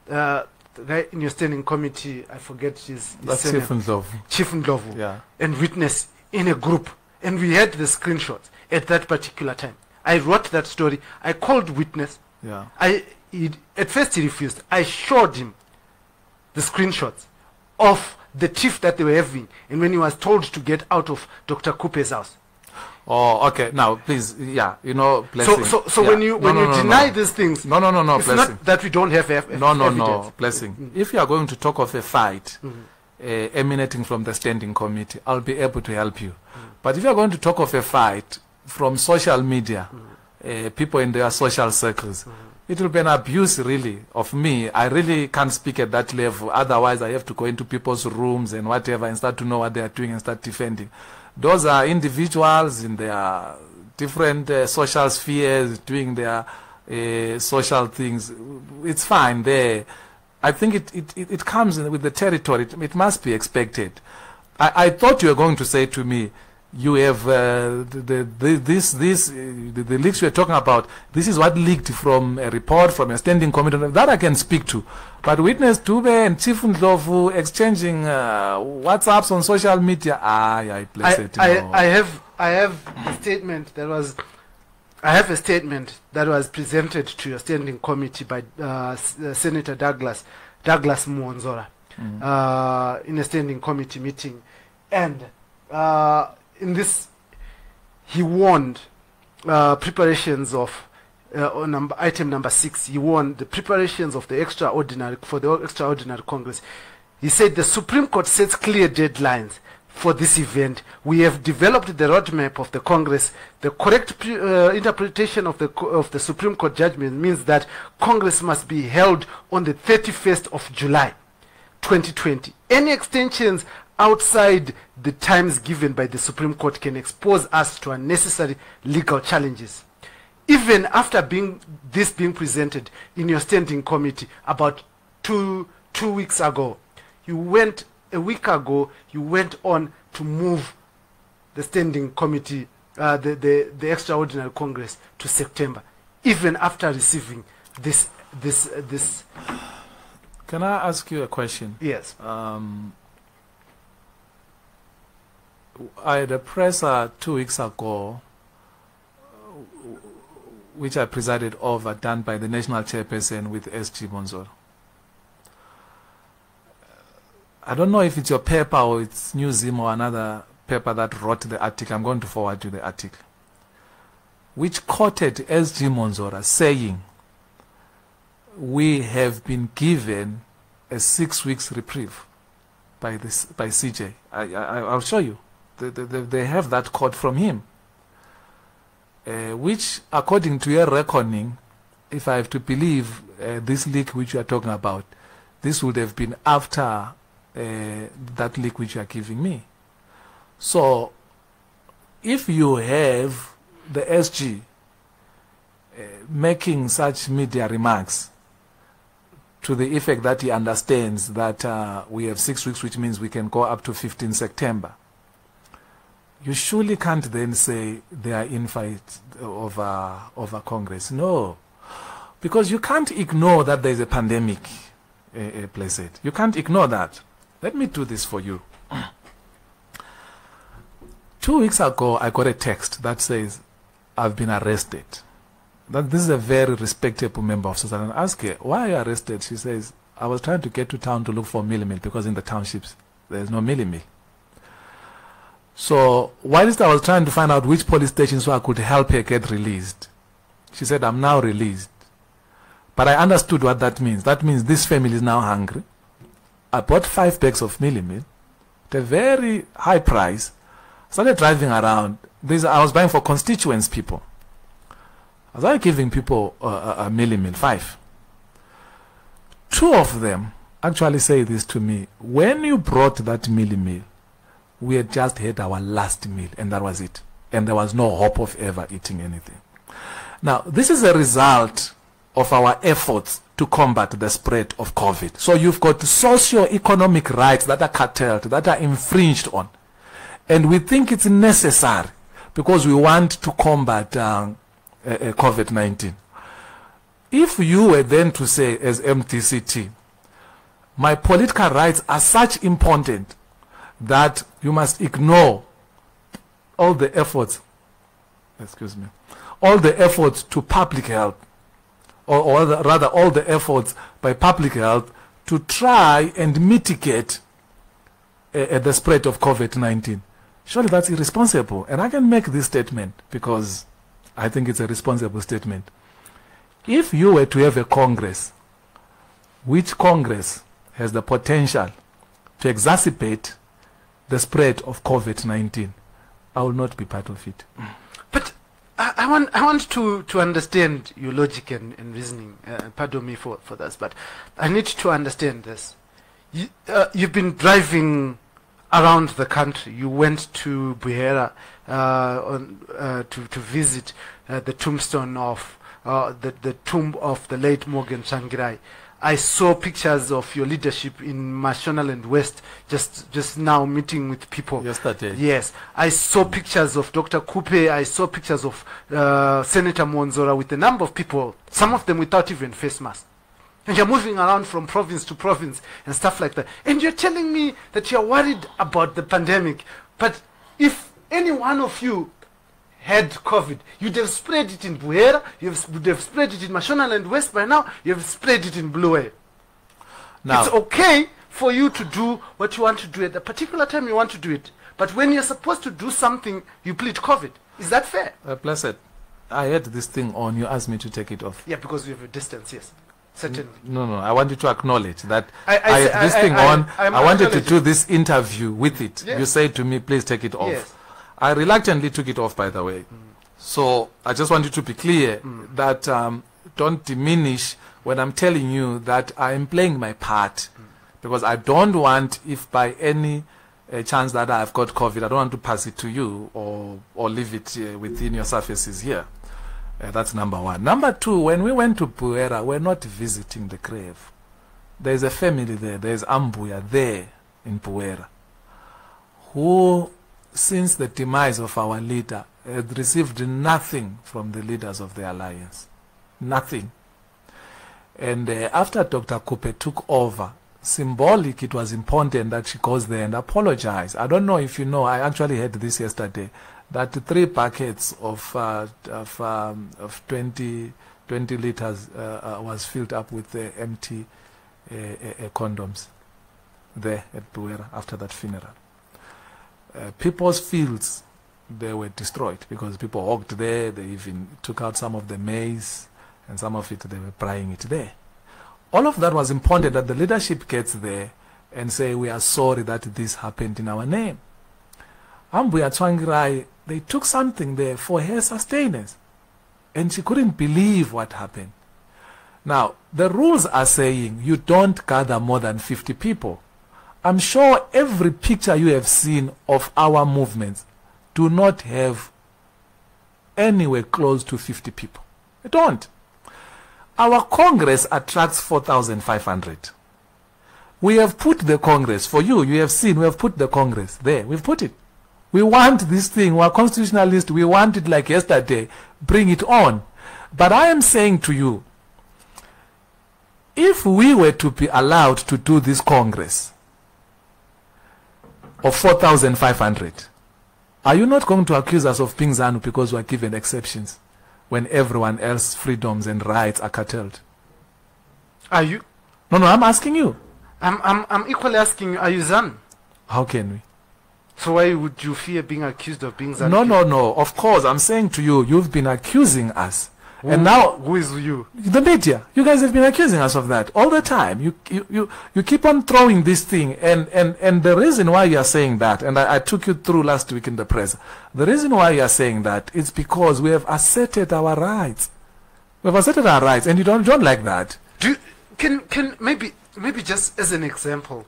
the guy in your standing committee, I forget his That's Chief Ndlovu. Chief Ndlovu, yeah, and Witness in a group, and we had the screenshots at that particular time. I wrote that story. I called Witness. Yeah. At first he refused. I showed him the screenshots of the tiff that they were having, and when he was told to get out of Dr. Kupe's house. Oh, okay. Now, please, yeah, blessing. So yeah. when you deny these things, no, it's blessing. not that we don't have evidence. No, blessing. If you are going to talk of a fight emanating from the standing committee, I'll be able to help you. But if you are going to talk of a fight from social media, people in their social circles, it will be an abuse, really, of me. I really can't speak at that level. Otherwise, I have to go into people's rooms and whatever and start to know what they are doing and start defending. Those are individuals in their different social spheres doing their social things. It's fine there. I think it comes with the territory. It must be expected. I thought you were going to say to me, you have the leaks you are talking about. This is what leaked from a report from a standing committee that I can speak to. But witness Dube and Chief Ndlovu exchanging WhatsApps on social media. I have a statement that was. I have a statement that was presented to your standing committee by Senator Douglas Muonzora in a standing committee meeting, and in this he warned preparations of item number 6. He warned the preparations of the extraordinary Congress. He said the Supreme Court sets clear deadlines for this event. We have developed the roadmap of the Congress. The correct interpretation of the Supreme Court judgment means that Congress must be held on the 31st of July 2020. Any extensions outside the times given by the Supreme Court can expose us to unnecessary legal challenges. Even after being presented in your standing committee about two weeks ago, a week ago, you went on to move the standing committee, the extraordinary Congress, to September, even after receiving this. Can I ask you a question? Yes. I had a presser 2 weeks ago, which I presided over, done by the national chairperson with S.G. Monzor. I don't know if it's your paper or it's Newzim or another paper that wrote the article. I'm going to forward you the article, which quoted S.G. Monzora saying, we have been given a 6 weeks reprieve by CJ. I'll show you. They have that quote from him, which, according to your reckoning, if I have to believe this leak which you are talking about, this would have been after that leak which you are giving me. So if you have the SG making such media remarks to the effect that he understands that we have 6 weeks, which means we can go up to 15 September, you surely can't then say they are in fight over Congress. No, because you can't ignore that there is a pandemic, Blessed. You can't ignore that. Let me do this for you. 2 weeks ago, I got a text that says, I've been arrested. This is a very respectable member of society. And I ask her, why are you arrested? She says, I was trying to get to town to look for mealie meal because in the townships, there's no mealie meal. So, whilst I was trying to find out which police station so I could help her get released, she said, I'm now released. But I understood what that means. That means this family is now hungry. I bought 5 bags of mealie meal at a very high price. Started driving around. I was buying for constituents people. I was giving people a mealie meal, 5. 2 of them actually say this to me. When you brought that mealie meal, we had just had our last meal, and that was it. And there was no hope of ever eating anything. Now, this is a result of our efforts to combat the spread of COVID. So you've got socio-economic rights that are curtailed, that are infringed on. And we think it's necessary because we want to combat COVID-19. If you were then to say, as MDC-T, my political rights are such important that you must ignore all the efforts, all the efforts to public health, or rather all the efforts by public health to try and mitigate the spread of COVID-19. Surely that's irresponsible. And I can make this statement because I think it's a responsible statement. If you were to have a Congress, which Congress has the potential to exacerbate the spread of COVID-19, I will not be part of it. But I want to understand your logic and reasoning. Pardon me for this, but I need to understand this. You've been driving around the country. You went to Buhera to visit the tombstone of the tomb of the late Morgan Tsvangirai. I saw pictures of your leadership in Mashonaland West just now meeting with people. Yesterday. Yes. I saw pictures of Dr. Kupe. I saw pictures of Senator Mwonzora with a number of people, some of them without even face masks. And you're moving around from province to province and stuff like that. And you're telling me that you're worried about the pandemic. But if any one of you had COVID, you'd have spread it in Buera, you'd have spread it in Mashonaland West by now, you have spread it in Blue. Now, it's okay for you to do what you want to do at the particular time you want to do it. But when you're supposed to do something, you plead COVID. Is that fair? Blessed, I had this thing on, you asked me to take it off. Yeah, because you have a distance, yes. Certainly. No, I want you to acknowledge that I had this thing on. I wanted to do this interview with it. Yes. You said to me, please take it off. Yes. I reluctantly took it off, by the way. So I just want you to be clear that don't diminish when I'm telling you that I'm playing my part. Because I don't want, if by any chance that I've got COVID, I don't want to pass it to you or leave it within your surfaces here. That's number one. Number two, when we went to Buera, we're not visiting the grave. There's a family there. There's Ambuya there in Buera, who, since the demise of our leader, had received nothing from the leaders of the alliance. Nothing. And after Dr. Kupe took over, symbolic, it was important that she goes there and apologize. I don't know if you know, I actually heard this yesterday, that 3 buckets of 20 liters was filled up with empty condoms there at Buera after that funeral. People's fields, they were destroyed because people walked there. They even took out some of the maize, and some of it they were buying it there. All of that was important that the leadership gets there and say, we are sorry that this happened in our name. Ambuya Tsvangirai, they took something there for her sustenance, and she couldn't believe what happened. Now, the rules are saying you don't gather more than 50 people. I'm sure every picture you have seen of our movements do not have anywhere close to 50 people. They don't. Our Congress attracts 4,500. We have put the Congress, for you, you have seen, we have put the Congress there. We've put it. We want this thing, we're constitutionalists, we want it like yesterday, bring it on. But I am saying to you, if we were to be allowed to do this Congress of 4,500, are you not going to accuse us of being ZANU because we are given exceptions when everyone else's freedoms and rights are curtailed? Are you? No, I'm asking you. I'm equally asking you, are you ZANU? How can we? So why would you fear being accused of being ZANU? No. Of course, I'm saying to you, you've been accusing us. And now, who is you? The media. You guys have been accusing us of that all the time. You keep on throwing this thing, and the reason why you are saying that, and I took you through last week in the press, the reason why you are saying that is because we have asserted our rights. We have asserted our rights, and you don't like that. Can maybe just as an example,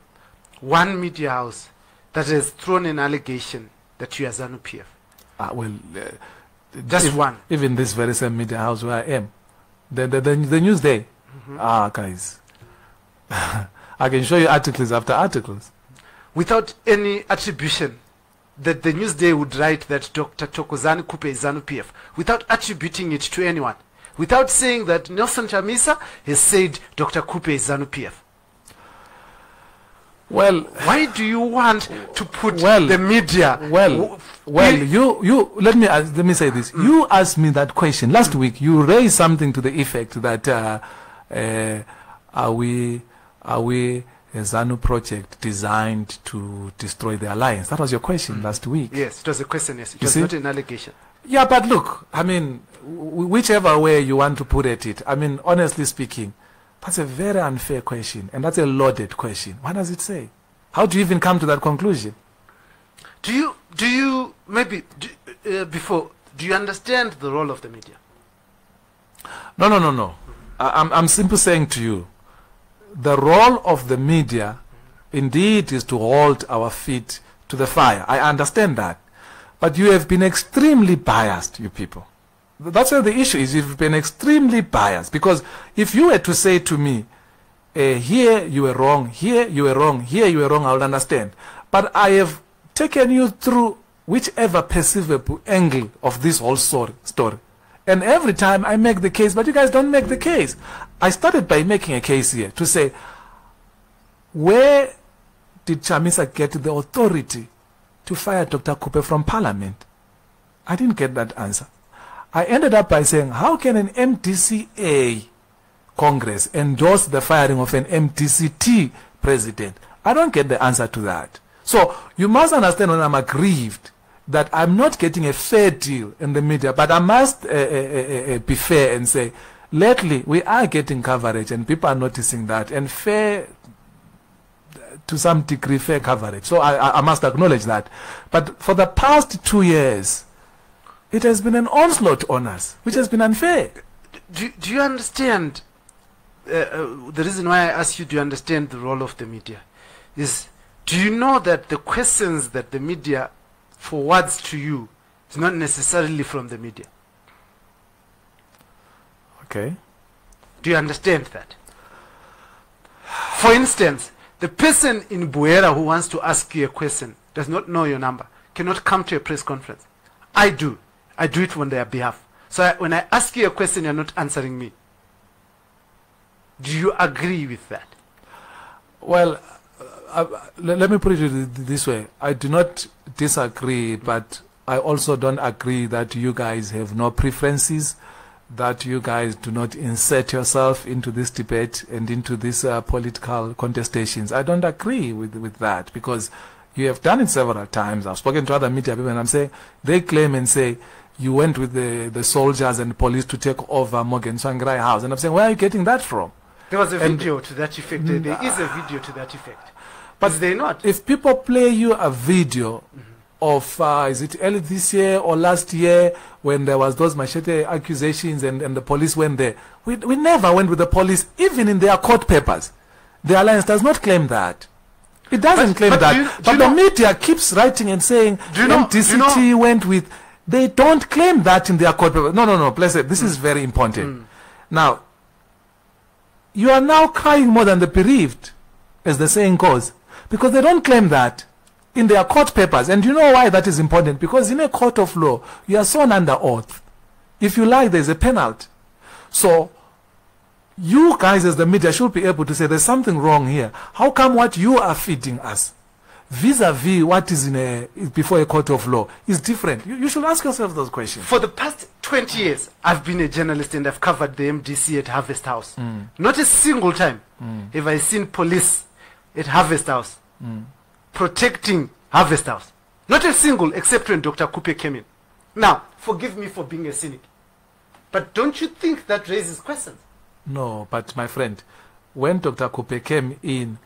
one media house that has thrown an allegation that you are ZANU PF. Just one. Even this very same media house where I am. The Newsday. Guys. I can show you articles after articles. Without any attribution, that the Newsday would write that Dr. Thokozani Kupe is ZANU PF, without attributing it to anyone. Without saying that Nelson Chamisa has said Dr. Kupe is ZANU PF. Well, why do you want to put the media? You let me say this. You asked me that question last week. You raised something to the effect that are we a ZANU project designed to destroy the alliance? That was your question last week. Yes, it was a question. Yes, it was not an allegation. Yeah, but look, I mean, whichever way you want to put it, I mean, honestly speaking, that's a very unfair question, and that's a loaded question. What does it say? How do you even come to that conclusion? Do you understand the role of the media? No. I'm simply saying to you, the role of the media, indeed, is to hold our feet to the fire. I understand that, but you have been extremely biased, you people. That's where the issue is. You've been extremely biased, because if you were to say to me, here you were wrong, here you were wrong, here you were wrong, I will understand. But I have taken you through whichever perceivable angle of this whole story. And every time I make the case, but you guys don't make the case. I started by making a case here to say, where did Chamisa get the authority to fire Dr. Kupe from Parliament? I didn't get that answer. I ended up by saying, how can an MDC-A Congress endorse the firing of an MDC-T president? I don't get the answer to that. So you must understand when I'm aggrieved that I'm not getting a fair deal in the media, but I must be fair and say, lately we are getting coverage and people are noticing that, and fair, to some degree, fair coverage. So I must acknowledge that. But for the past 2 years, it has been an onslaught on us, which has been unfair. Do you understand, the reason why I ask you, do you understand the role of the media, is, do you know that the questions that the media forwards to you is not necessarily from the media? Okay. Do you understand that? For instance, the person in Buera who wants to ask you a question does not know your number, cannot come to a press conference. I do. I do it on their behalf. So when I ask you a question, you're not answering me. Do you agree with that? Well, let me put it this way. I do not disagree, but I also don't agree that you guys have no preferences, that you guys do not insert yourself into this debate and into these political contestations. I don't agree with that, because you have done it several times. I've spoken to other media people and I'm saying, they claim and say, you went with the soldiers and police to take over Morgan Tsvangirai House. And I'm saying, where are you getting that from? There was a video to that effect. There is a video to that effect. But is there not? If people play you a video of, is it early this year or last year, when there was those machete accusations and the police went there, we never went with the police, even in their court papers. The alliance does not claim that. It doesn't claim that. But the media keeps writing and saying, MDC-T went with... They don't claim that in their court papers. No, please, this is very important. Now, you are now crying more than the bereaved, as the saying goes, because they don't claim that in their court papers. And you know why that is important? Because in a court of law, you are sworn under oath. If you lie, there's a penalty. So you guys as the media should be able to say there's something wrong here. How come what you are feeding us vis-a-vis what is before a court of law is different? You should ask yourself those questions. For the past 20 years, I've been a journalist and I've covered the MDC at Harvest House. Not a single time have I seen police at Harvest House protecting Harvest House. Not a single, except when Dr. Kupe came in. Now, forgive me for being a cynic, but don't you think that raises questions? No, but my friend, when Dr. Kupe came in,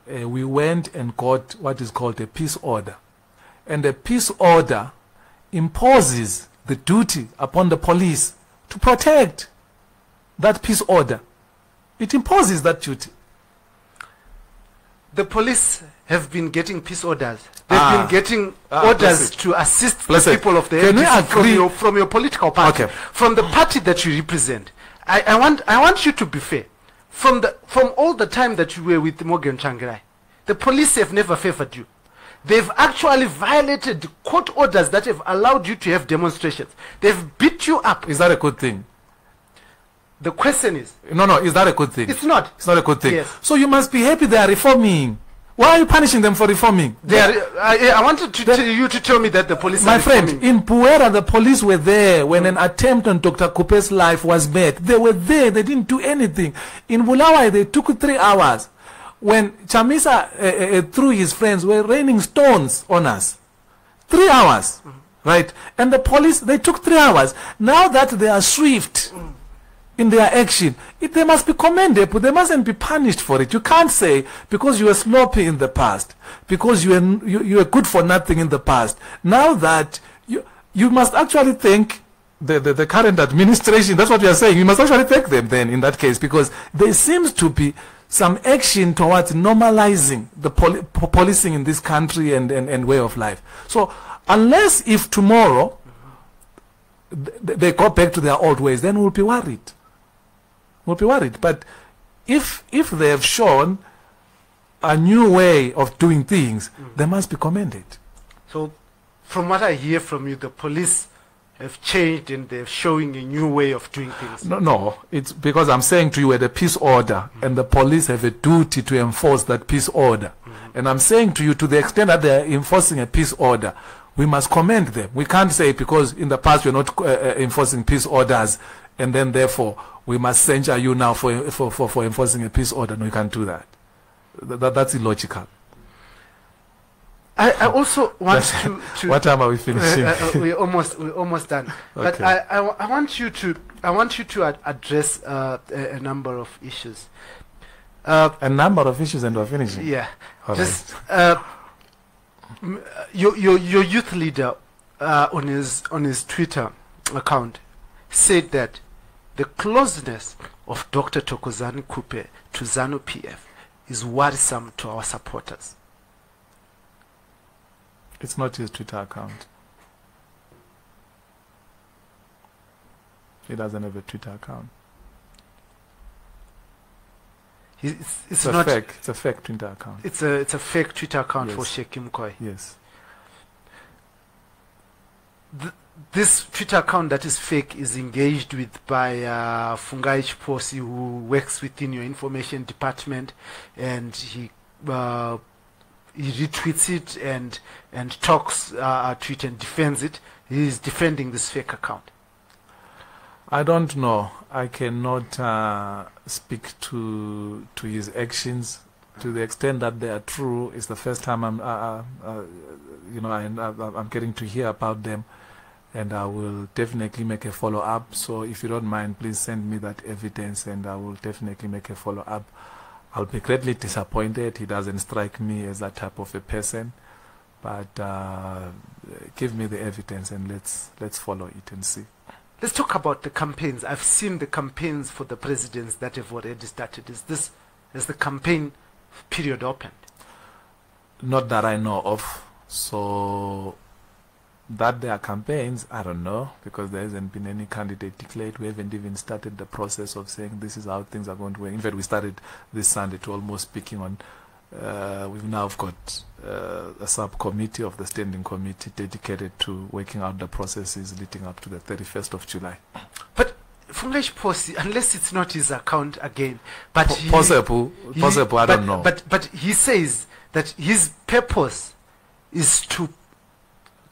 we went and got what is called a peace order. And a peace order imposes the duty upon the police to protect that peace order. It imposes that duty. The police have been getting peace orders. They've been getting orders to assist the people of the MDC from your political party, from the party that you represent. I want you to be fair. From all the time that you were with Morgan Tsvangirai, the police have never favored you. They've actually violated court orders that have allowed you to have demonstrations. They've beat you up. Is that a good thing? The question is... No, is that a good thing? It's not. It's not a good thing. Yes. So you must be happy they are reforming. Why are you punishing them for reforming? I wanted you to tell me that the police are reforming. My friend, in Buera, the police were there when an attempt on Dr. Kupe's life was made. They were there. They didn't do anything. In Bulawayo, they took 3 hours. When Chamisa, through his friends, were raining stones on us. 3 hours. Right? And the police, they took 3 hours. Now that they are swift in their action, they must be commended, but they mustn't be punished for it. You can't say, because you were sloppy in the past, because you were good for nothing in the past, now that you must actually thank the current administration. That's what you are saying. You must actually thank them then in that case, because there seems to be some action towards normalizing the policing in this country and way of life. So unless if tomorrow they go back to their old ways, then we'll be worried. We'll be worried. But if they have shown a new way of doing things, they must be commended. So, from what I hear from you, the police have changed and they're showing a new way of doing things. No, it's because I'm saying to you, at a peace order, and the police have a duty to enforce that peace order. And I'm saying to you, to the extent that they're enforcing a peace order, we must commend them. We can't say because in the past we're not enforcing peace orders, and then therefore we must censure you now for enforcing a peace order. No, you can't do that. That's illogical. I also want to what time are we finishing? we're almost done. Okay. But I want you to address a number of issues. A number of issues, and we're finishing. Yeah. All Just your youth leader on his Twitter account said that the closeness of Dr. Thokozani Kupe to ZANU PF is worrisome to our supporters. It's not his Twitter account. He doesn't have a Twitter account. It's a not fake. It's a fake Twitter account. It's a fake Twitter account, yes, for Sheikh Mkoi. Yes. This Twitter account that is fake is engaged with by Phungeni Posi, who works within your information department, and he retweets it and talks to it and defends it. He is defending this fake account. I don't know. I cannot speak to his actions to the extent that they are true. It's the first time I'm getting to hear about them, and I will definitely make a follow up. So if you don't mind, please send me that evidence, and I will definitely make a follow up. I'll be greatly disappointed. He doesn't strike me as that type of a person, but give me the evidence and let's follow it and see. Let's talk about the campaigns. I've seen the campaigns for the presidents that have already started. Is the campaign period opened? Not that I know of. So that there are campaigns, I don't know, because there hasn't been any candidate declared. We haven't even started the process of saying this is how things are going to work. In fact, we started this Sunday to almost speaking on. We've now got a subcommittee of the standing committee dedicated to working out the processes leading up to the 31st of July. But Phungeni Posi, unless it's not his account again, but possible, I don't know. But he says that his purpose is to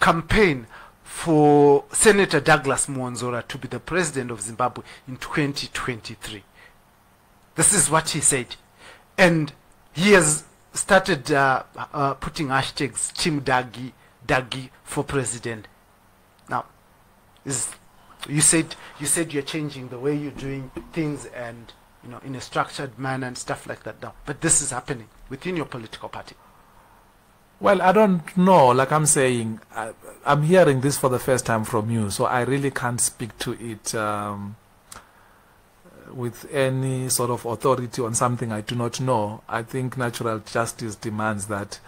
campaign for Senator Douglas Muonzora to be the president of Zimbabwe in 2023. This is what he said, and he has started putting hashtags Team Dagi for president. Now, you said you're changing the way you're doing things, and in a structured manner and stuff like that now. But this is happening within your political party. Well, I don't know. Like I'm saying, I'm hearing this for the first time from you, so I really can't speak to it with any sort of authority on something I do not know. I think natural justice demands that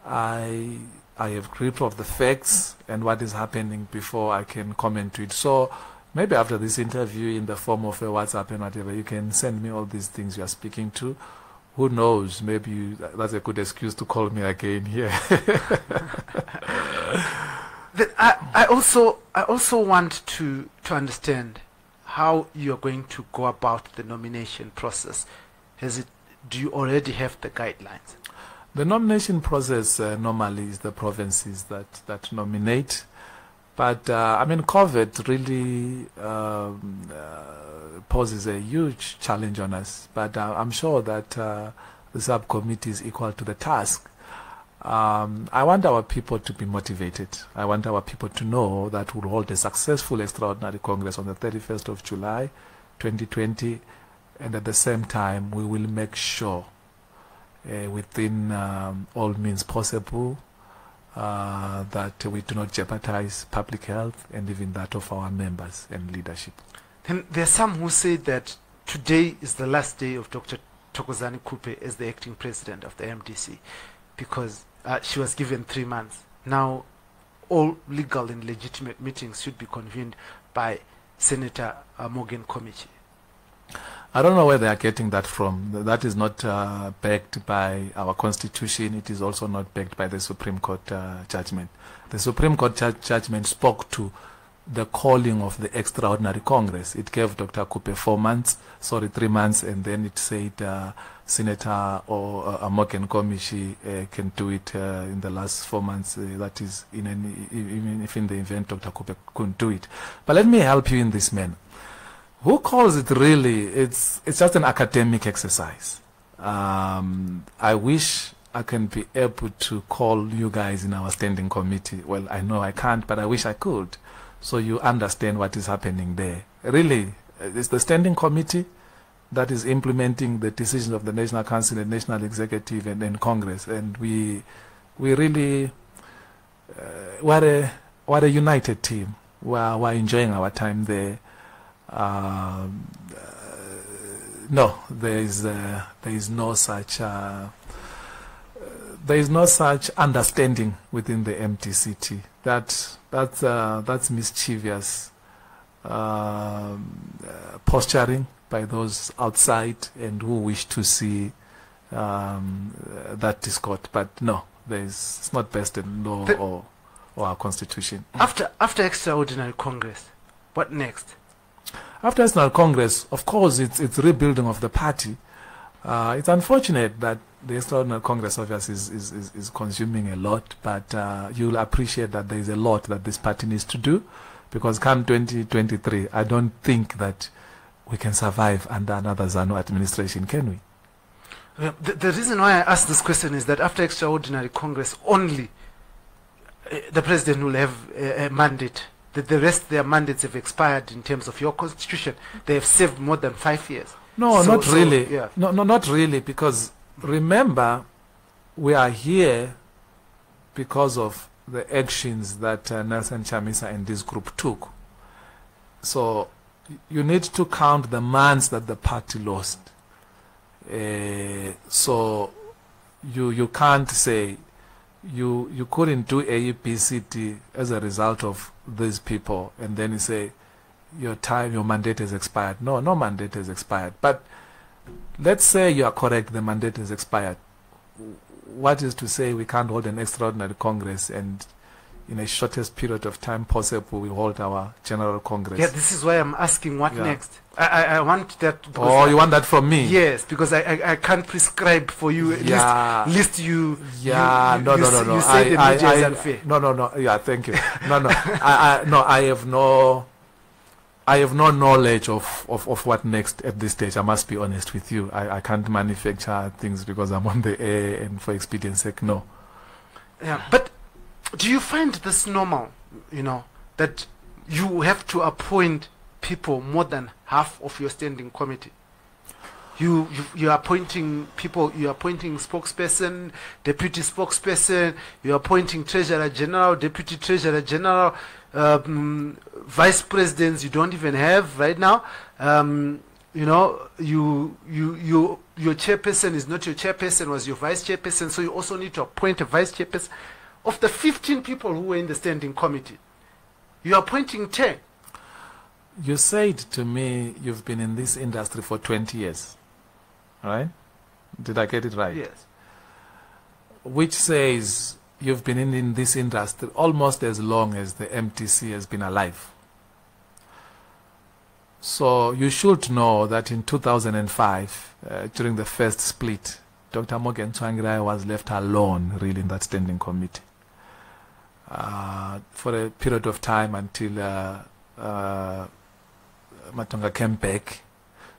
I have grip of the facts and what is happening before I can comment to it. So maybe after this interview, in the form of a WhatsApp and whatever, you can send me all these things you are speaking to. Who knows? Maybe that's a good excuse to call me again here. I also want to understand how you are going to go about the nomination process. Do you already have the guidelines? The nomination process normally is the provinces that nominate, but COVID really poses a huge challenge on us. But I'm sure that the subcommittee is equal to the task. I want our people to be motivated. I want our people to know that we'll hold a successful extraordinary Congress on the 31st of July 2020, and at the same time we will make sure within all means possible that we do not jeopardize public health and even that of our members and leadership. Then there are some who say that today is the last day of Dr. Thokozani Kupe as the acting president of the MDC, because she was given 3 months. Now, all legal and legitimate meetings should be convened by Senator Morgan Komichi. I don't know where they are getting that from. That is not backed by our constitution. It is also not backed by the Supreme Court judgment. The Supreme Court judgment spoke to the calling of the extraordinary Congress. It gave Dr. Kupe 3 months, and then it said Senator or Morgan Komishi can do it in the last 4 months. That is, even if in the event Dr. Kupe couldn't do it. But let me help you in this manner. Who calls it really? It's just an academic exercise. I wish I can be able to call you guys in our standing committee. Well, I know I can't, but I wish I could, so you understand what is happening there. Really, it's the standing committee that is implementing the decisions of the National Council and National Executive and Congress, and we really what a united team. We're enjoying our time there. No, there is no such understanding within the MDC-T. That's mischievous posturing by those outside and who wish to see that discord. But no, it's not based in law or our constitution. After extraordinary Congress, what next? After National Congress, of course, it's rebuilding of the party. It's unfortunate that the Extraordinary Congress obviously is consuming a lot, but you'll appreciate that there is a lot that this party needs to do, because come 2023, I don't think that we can survive under another ZANU administration, can we? The reason why I ask this question is that after Extraordinary Congress, only the President will have a mandate. The rest, their mandates have expired in terms of your constitution. They have served more than 5 years. No, not really. Yeah. No, not really, because remember, we are here because of the actions that Nelson Chamisa and this group took. So you need to count the months that the party lost. So you can't say you couldn't do AEPCT as a result of these people, and then you say your mandate has expired. No mandate has expired. But let's say you are correct, the mandate has expired. What is to say we can't hold an extraordinary Congress and in a shortest period of time possible we hold our General Congress? Yeah, this is why I'm asking what next. I want that. Oh, you want that from me? Yes, because I can't prescribe for you. At least you. Yeah, no. You say the media is unfair. No. Yeah, thank you. No. I have no knowledge of what next at this stage. I must be honest with you. I can't manufacture things because I'm on the air and for expedience sake. No. Yeah, but do you find this normal? You know that you have to appoint people more than half of your standing committee. You are appointing people. You are appointing spokesperson, deputy spokesperson. You are appointing treasurer general, deputy treasurer general, vice presidents. You don't even have right now. You know, your chairperson is not your chairperson. Was your vice chairperson? So you also need to appoint a vice chairperson. Of the 15 people who were in the standing committee, you are appointing 10. You said to me you've been in this industry for 20 years, right? Did I get it right? Yes. Which says you've been in this industry almost as long as the MTC has been alive. So you should know that in 2005, during the first split, Dr. Morgan Tsvangirai was left alone really in that standing committee for a period of time until Matonga came back,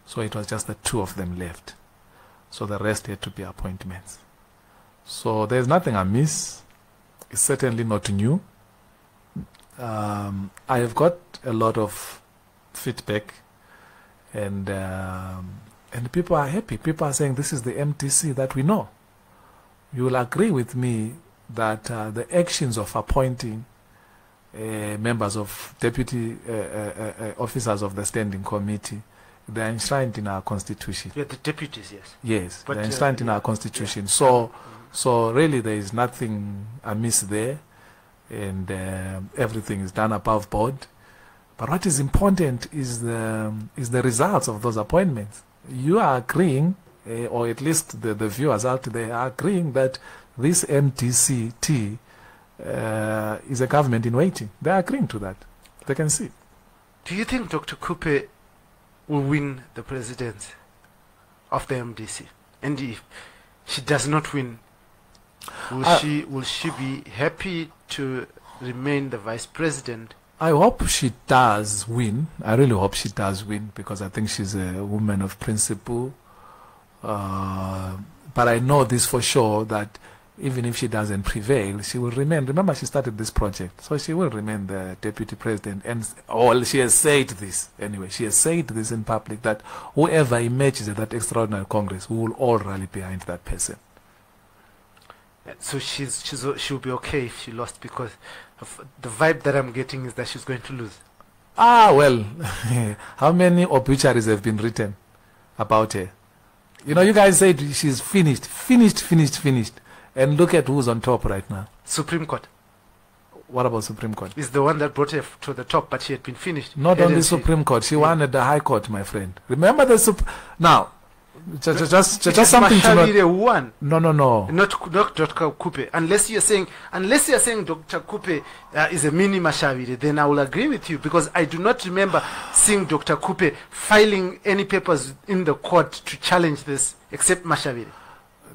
so it was just the two of them left. So the rest had to be appointments. So there's nothing amiss. It's certainly not new. I have got a lot of feedback, and people are happy. People are saying this is the MTC that we know. You will agree with me that the actions of appointing members of deputy officers of the standing committee, they are enshrined in our constitution. Yeah, the deputies, yes. Yes, they are enshrined in our constitution. Yeah. So really there is nothing amiss there, and everything is done above board. But what is important is the results of those appointments. You are agreeing, or at least the viewers out there are agreeing that this MDC-T is a government in waiting. They are agreeing to that. They can see. Do you think Dr. Kupe will win the presidency of the MDC? And if she does not win, will she be happy to remain the vice president? I hope she does win. I really hope she does win, because I think she's a woman of principle. But I know this for sure, that even if she doesn't prevail, she will remain. Remember, she started this project, so she will remain the deputy president. And she has said this anyway. She has said this in public, that whoever emerges at that extraordinary Congress, we will all rally behind that person. So she'll be okay if she lost, because the vibe that I'm getting is that she's going to lose. Ah, well, how many obituaries have been written about her? You know, you guys said she's finished. And look at who's on top right now. Supreme Court. What about Supreme Court? Is the one that brought her to the top, but she had been finished. Not only Supreme Court, she won at the High Court, my friend. Remember the now. Just something to know. Won. No. Not Dr. Kupe. Unless you're saying Dr. Kupe is a mini Mashavire, then I will agree with you, because I do not remember seeing Dr. Kupe filing any papers in the court to challenge this, except Mashavire.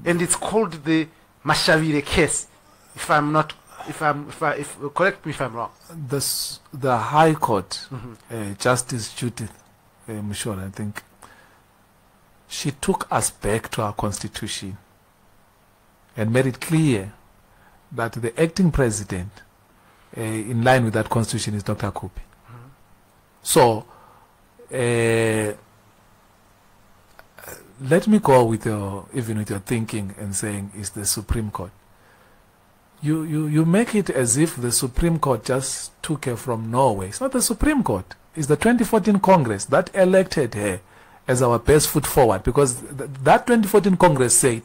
And it's called the Mashavire case. Correct me if I'm wrong. The High Court, Justice Judith Mushora, I think, she took us back to our constitution and made it clear that the acting president, in line with that constitution, is Dr. Kupe. So, let me go with your thinking and saying it's the Supreme Court. You make it as if the Supreme Court just took her from Norway. It's not the Supreme Court. It's the 2014 Congress that elected her as our best foot forward, because that 2014 Congress said,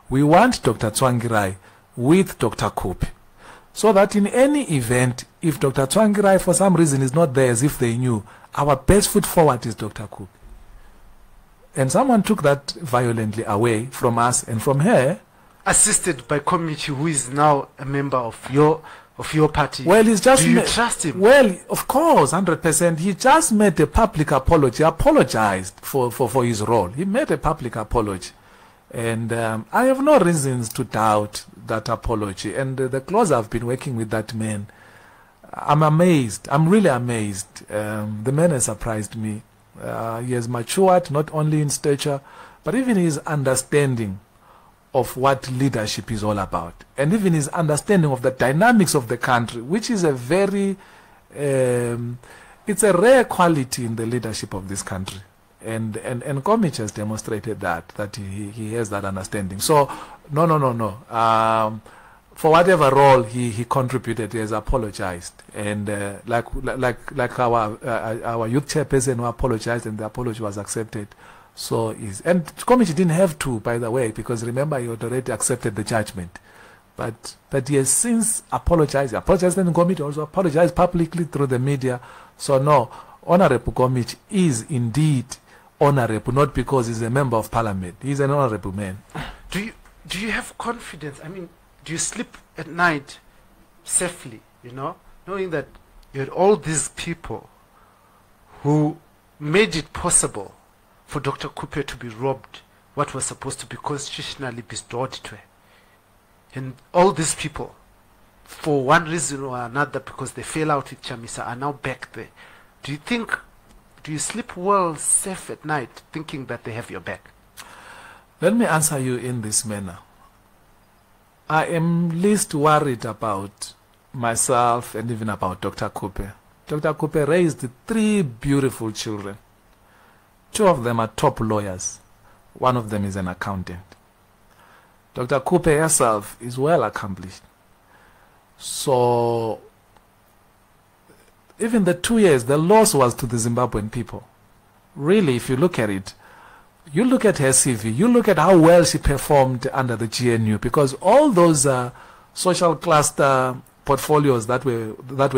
we want Dr. Tsvangirai with Dr. Kupe, so that in any event, if Dr. Tsvangirai for some reason is not there as if they knew, our best foot forward is Dr. Kupe. And someone took that violently away from us and from her. Assisted by committee, who is now a member of your party. Well, he's just. Do you trust him? Well, of course, 100%. He just made a public apology. He apologized for his role. He made a public apology, and I have no reasons to doubt that apology. And the closer I've been working with that man, I'm amazed. I'm really amazed. The man has surprised me. He has matured not only in stature, but even his understanding of what leadership is all about, and even his understanding of the dynamics of the country, which is a very it's a rare quality in the leadership of this country, and Komich has demonstrated that he has that understanding. So no, for whatever role he contributed, he has apologized, and like our youth chairperson who apologized, and the apology was accepted. So and Komich didn't have to, by the way, because remember, he had already accepted the judgment. But he has since apologized. He apologized, and Komich also apologized publicly through the media. So no, Honorable Komich is indeed honorable, not because he's a member of parliament. He's an honorable man. Do you have confidence? I mean, do you sleep at night safely, knowing that you had all these people who made it possible for Dr. Kupe to be robbed what was supposed to be constitutionally bestowed to her? And all these people, for one reason or another, because they fell out with Chamisa, are now back there. Do you sleep well, safe at night, thinking that they have your back? Let me answer you in this manner. I am least worried about myself and even about Dr. Kupe. Dr. Kupe raised 3 beautiful children. 2 of them are top lawyers. 1 of them is an accountant. Dr. Kupe herself is well accomplished. So, even the 2 years, the loss was to the Zimbabwean people. Really, if you look at it, you look at her CV, you look at how well she performed under the GNU, because all those social cluster portfolios that were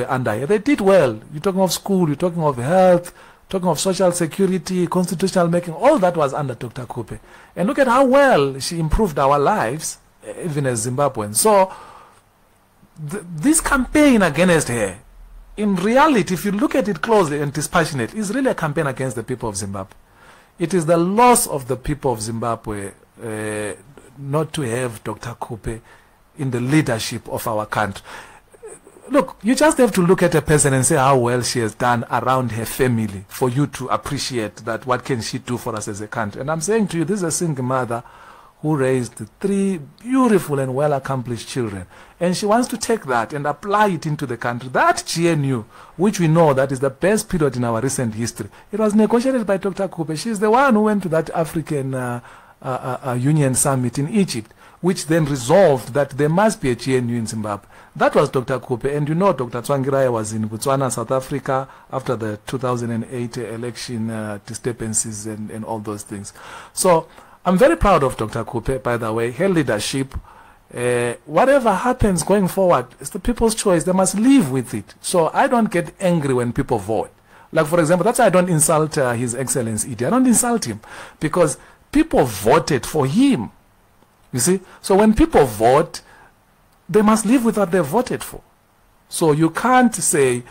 under here. They did well. You're talking of school, you're talking of health, talking of social security, constitutional making, all that was under Dr. Kupe. And look at how well she improved our lives, even as Zimbabweans. So this campaign against her, in reality, if you look at it closely and dispassionately, is really a campaign against the people of Zimbabwe. It is the loss of the people of Zimbabwe not to have Dr. Kupe in the leadership of our country. Look, you just have to look at a person and say how well she has done around her family for you to appreciate that what can she do for us as a country. And I'm saying to you, this is a single mother who raised 3 beautiful and well-accomplished children. And she wants to take that and apply it into the country. That GNU, which we know that is the best period in our recent history, it was negotiated by Dr. Kupe. She's the one who went to that African Union Summit in Egypt, which then resolved that there must be a GNU in Zimbabwe. That was Dr. Kupe. And you know Dr. Tsvangirai was in Botswana, South Africa, after the 2008 election disturbances and all those things. So I'm very proud of Dr. Kupe, by the way, her leadership. Whatever happens going forward, it's the people's choice. They must live with it. So I don't get angry when people vote. Like, for example, that's why I don't insult His Excellency Idi. I don't insult him because people voted for him. You see? So when people vote, they must live with what they voted for. So you can't say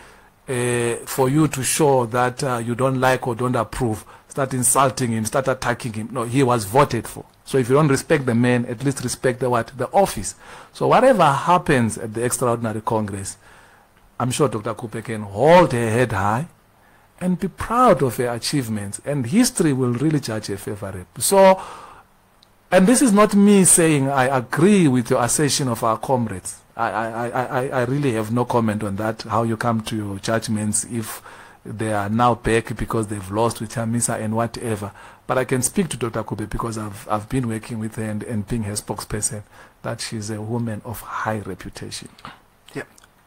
for you to show that you don't like or don't approve, start insulting him, start attacking him. No, he was voted for. So if you don't respect the man, at least respect the what? The office. So whatever happens at the Extraordinary Congress, I'm sure Dr. Kupe can hold her head high and be proud of her achievements. And history will really judge her favorably. So, and this is not me saying I agree with your assertion of our comrades. I really have no comment on that, how you come to your judgments if they are now back because they've lost with Chamisa and whatever. But I can speak to Dr. Kupe because I've been working with her and being her spokesperson, that she's a woman of high reputation. Yeah.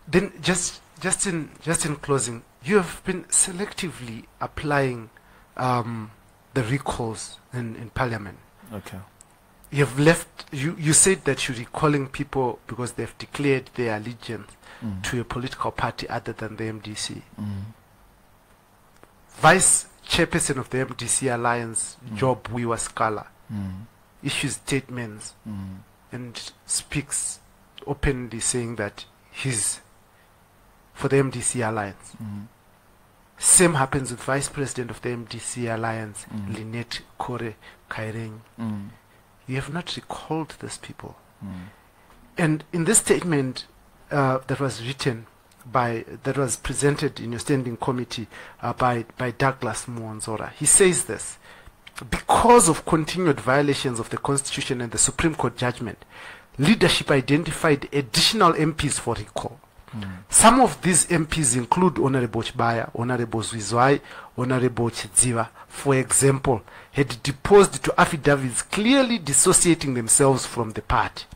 Then just in closing, you have been selectively applying the recalls in Parliament. Okay. You have left. You said that you're recalling people because they've declared their allegiance to a political party other than the MDC. Vice Chairperson of the MDC Alliance, Job Wiwa Scala, issues statements and speaks openly saying that he's for the MDC Alliance. Same happens with Vice President of the MDC Alliance, Lynette Kore Kaireng. You have not recalled these people. And in this statement that was written that was presented in your standing committee by Douglas Muonzora, he says this: because of continued violations of the Constitution and the Supreme Court judgment, leadership identified additional MPs for recall. Some of these MPs include Honorable Chibaya, Honorable Zwizwai, Honorable Chidziva, for example, had deposed to affidavits clearly dissociating themselves from the party.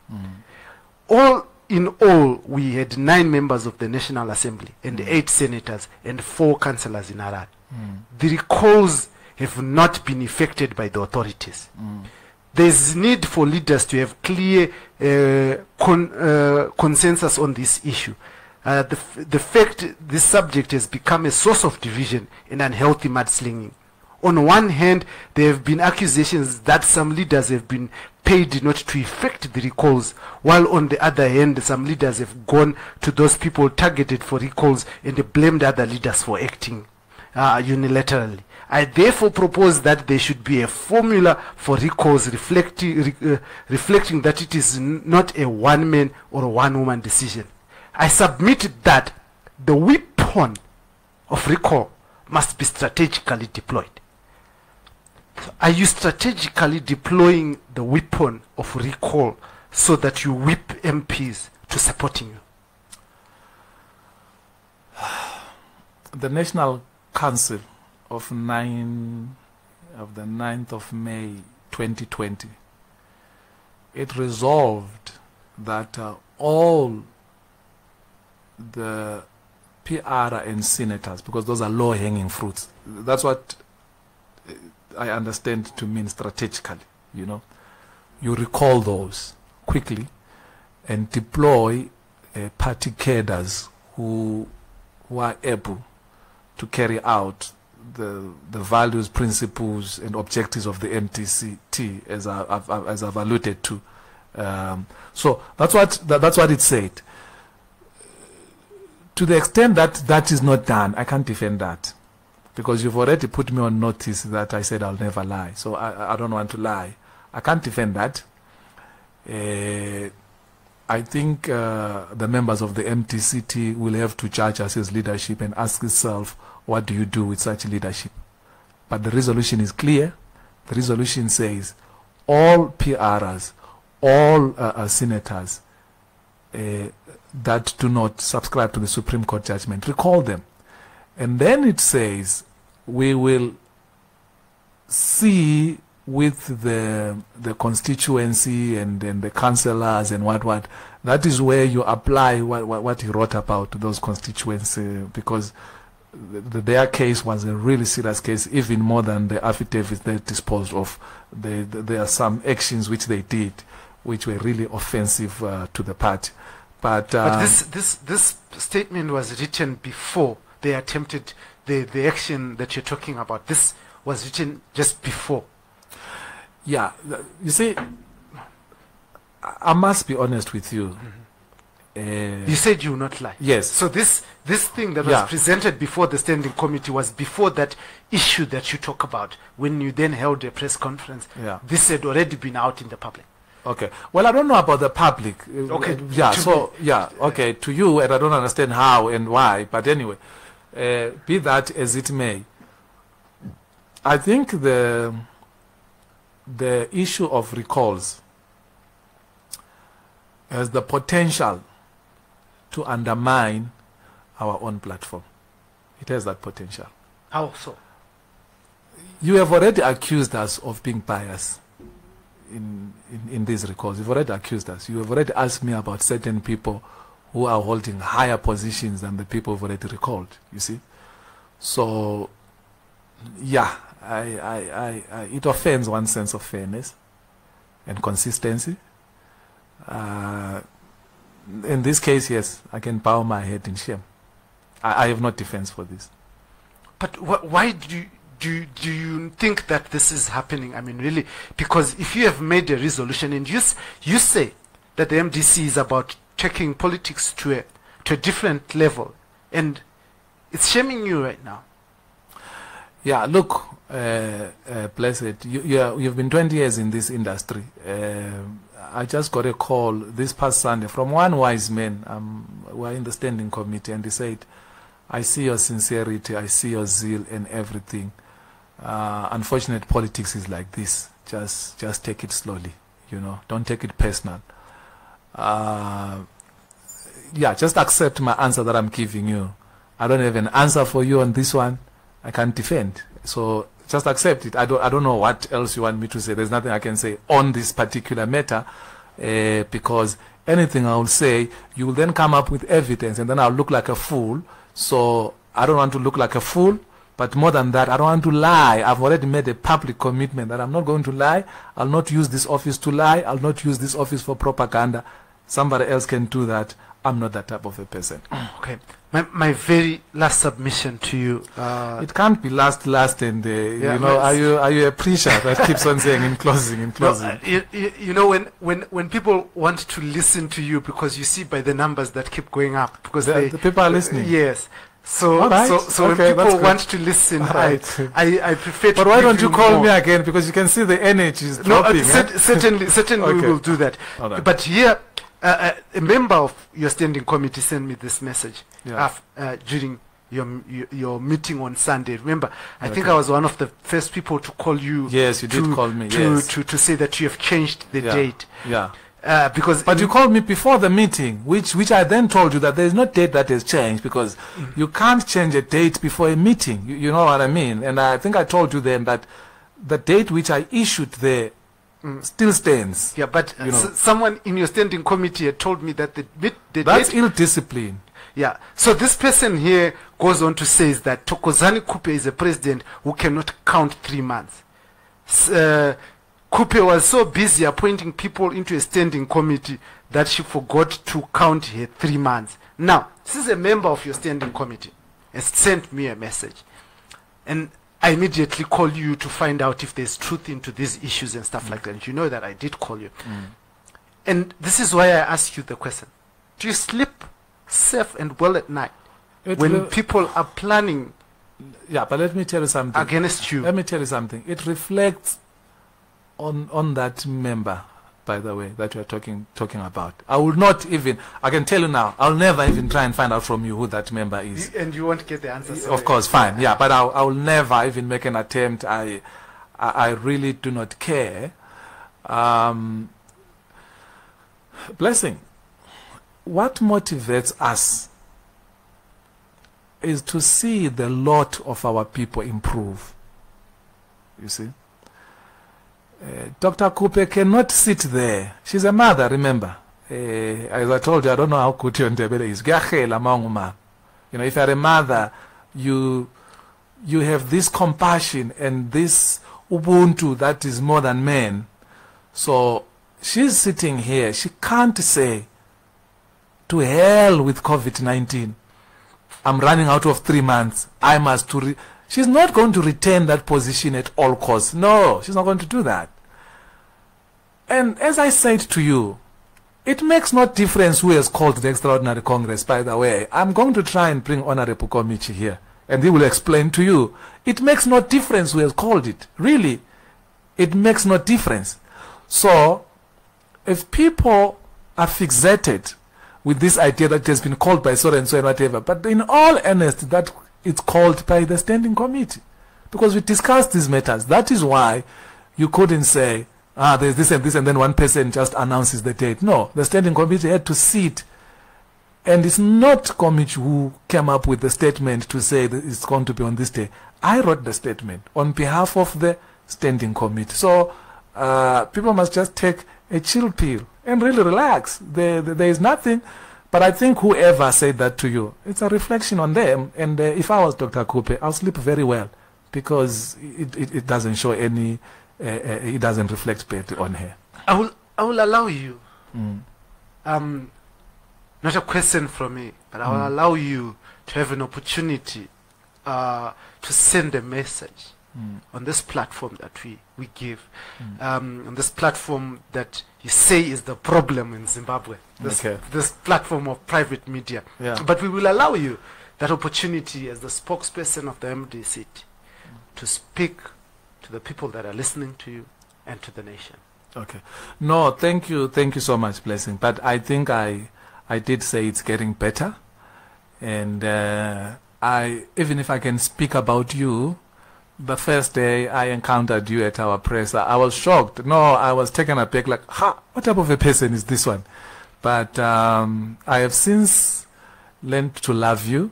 All in all, we had 9 members of the National Assembly and 8 senators and 4 councillors in Harare. The recalls have not been effected by the authorities. There's need for leaders to have clear consensus on this issue. The fact this subject has become a source of division and unhealthy mudslinging. On one hand, there have been accusations that some leaders have been paid not to effect the recalls, while on the other hand, some leaders have gone to those people targeted for recalls and blamed other leaders for acting unilaterally. I therefore propose that there should be a formula for recalls reflecting that it is not a one-man or one-woman decision. I submit that the weapon of recall must be strategically deployed. So are you strategically deploying the weapon of recall so that you whip MPs to supporting you? The National Council of the 9th of May 2020, it resolved that all the PR and senators, because those are low-hanging fruits, that's what I understand to mean strategically, you know. You recall those quickly and deploy party cadres who are able to carry out the values, principles, and objectives of the MDC-T, as I've alluded to. So that's what it said. To the extent that that is not done, I can't defend that, because you've already put me on notice that I said I'll never lie. So I don't want to lie. I can't defend that. I think the members of the MDC-T will have to judge us as leadership and ask itself, what do you do with such leadership? But the resolution is clear. The resolution says all PRs, all senators that do not subscribe to the Supreme Court judgment, recall them. And then it says we will see with the constituency and the councillors and what. That is where you apply what he wrote about those constituency, because their case was a really serious case, even more than the affidavits they disposed of. There are some actions which they did which were really offensive to the party. But this statement was written before they attempted the action that you're talking about. This was written just before. Yeah, you see, I must be honest with you. You said you will not lie. Yes. So this thing that was presented before the standing committee was before that issue that you talk about, when you then held a press conference. Yeah. This had already been out in the public. Okay. Well, I don't know about the public. Okay. Yeah. So yeah. Okay. To you, and I don't understand how and why. But anyway, be that as it may, I think the issue of recalls has the potential to undermine our own platform. It has that potential. How so? You have already accused us of being biased in these recalls. You've already accused us. You have already asked me about certain people who are holding higher positions than the people who've already recalled, you see. So, yeah, it offends one's sense of fairness and consistency. In this case, yes, I can bow my head in shame. I have no defense for this. But why do you think that this is happening? I mean, really, because if you have made a resolution and you say that the MDC is about taking politics to a different level, and it's shaming you right now. Yeah, look, Blessed, you've been 20 years in this industry. I just got a call this past Sunday from one wise man. We're in the standing committee, and he said, I see your sincerity, I see your zeal and everything. Unfortunate politics is like this. Just take it slowly, you know. Don't take it personal. Yeah, just accept my answer that I'm giving you. I don't have an answer for you on this one. I can't defend. So just accept it. I don't know what else you want me to say. There's nothing I can say on this particular matter, because anything I will say, you will then come up with evidence, and then I'll look like a fool. So I don't want to look like a fool, but more than that, I don't want to lie. I've already made a public commitment that I'm not going to lie. I'll not use this office to lie. I'll not use this office for propaganda. Somebody else can do that. I'm not that type of a person. Okay. My very last submission to you. It can't be last, and yeah, you know, are you a preacher that keeps on saying in closing? No, you know, when people want to listen to you, because you see by the numbers that keep going up, because the people are listening. Yes. So right. So okay, when people want to listen, right. I prefer to. But why don't you call more. me again? Because you can see the energy is dropping. Certainly okay. We will do that. Right. But here, a member of your standing committee sent me this message during your meeting on Sunday. Remember, I think I was one of the first people to call you. Yes, you did call me. To say that you have changed the date. Yeah. But you called me before the meeting, which I then told you that there is no date that has changed, because you can't change a date before a meeting. You know what I mean? And I think I told you then that the date which I issued there still stands. Yeah, but you know, someone in your standing committee had told me that that's ill discipline. Yeah. So this person here goes on to say that Thokozani Kupe is a president who cannot count 3 months. Kupe was so busy appointing people into a standing committee that she forgot to count her 3 months. Now, this is a member of your standing committee has sent me a message, and I immediately call you to find out if there's truth into these issues and stuff like that. You know that I did call you. And this is why I ask you the question. Do you sleep safe and well at night when people are planning but let me tell you something. Against you? Let me tell you something. It reflects on that member, by the way, that you are talking about. I will not even, I can tell you now, I'll never even try and find out from you who that member is. And you won't get the answer. Of course, fine. Yeah, but I will never even make an attempt. I really do not care. Blessing, what motivates us is to see the lot of our people improve. You see? Dr. Kupe cannot sit there. She's a mother, remember. As I told you, I don't know how good your Ndebele is. You know, if you're a mother, you have this compassion and this ubuntu that is more than men. So she's sitting here. She can't say, to hell with COVID-19. I'm running out of 3 months. I must she's not going to retain that position at all costs. No, she's not going to do that. And as I said to you, it makes no difference who has called the Extraordinary Congress, by the way. I'm going to try and bring Honorable Komichi here, and he will explain to you. It makes no difference who has called it. Really, it makes no difference. So, if people are fixated with this idea that has been called by so and so and whatever, but in all earnest, that it's called by the standing committee, because we discussed these matters. That is why you couldn't say, there's this and then one person just announces the date. No, the standing committee had to sit, and it's not Komichi who came up with the statement to say that it's going to be on this day. I wrote the statement on behalf of the standing committee. So people must just take a chill pill and really relax. There is nothing. But I think whoever said that to you, it's a reflection on them. And if I was Dr. Kupe, I'll sleep very well, because it doesn't show any, it doesn't reflect badly on her. I will allow you. Not a question from me, but I will allow you to have an opportunity to send a message on this platform that we give, on this platform that you say is the problem in Zimbabwe, this platform of private media. But we will allow you that opportunity as the spokesperson of the MDC-T to speak to the people that are listening to you and to the nation. Okay. No, thank you so much, Blessing. But I think I did say it's getting better, and even if I can speak about you, the first day I encountered you at our press, I was shocked. No, I was taken aback, like, what type of a person is this one? But I have since learned to love you.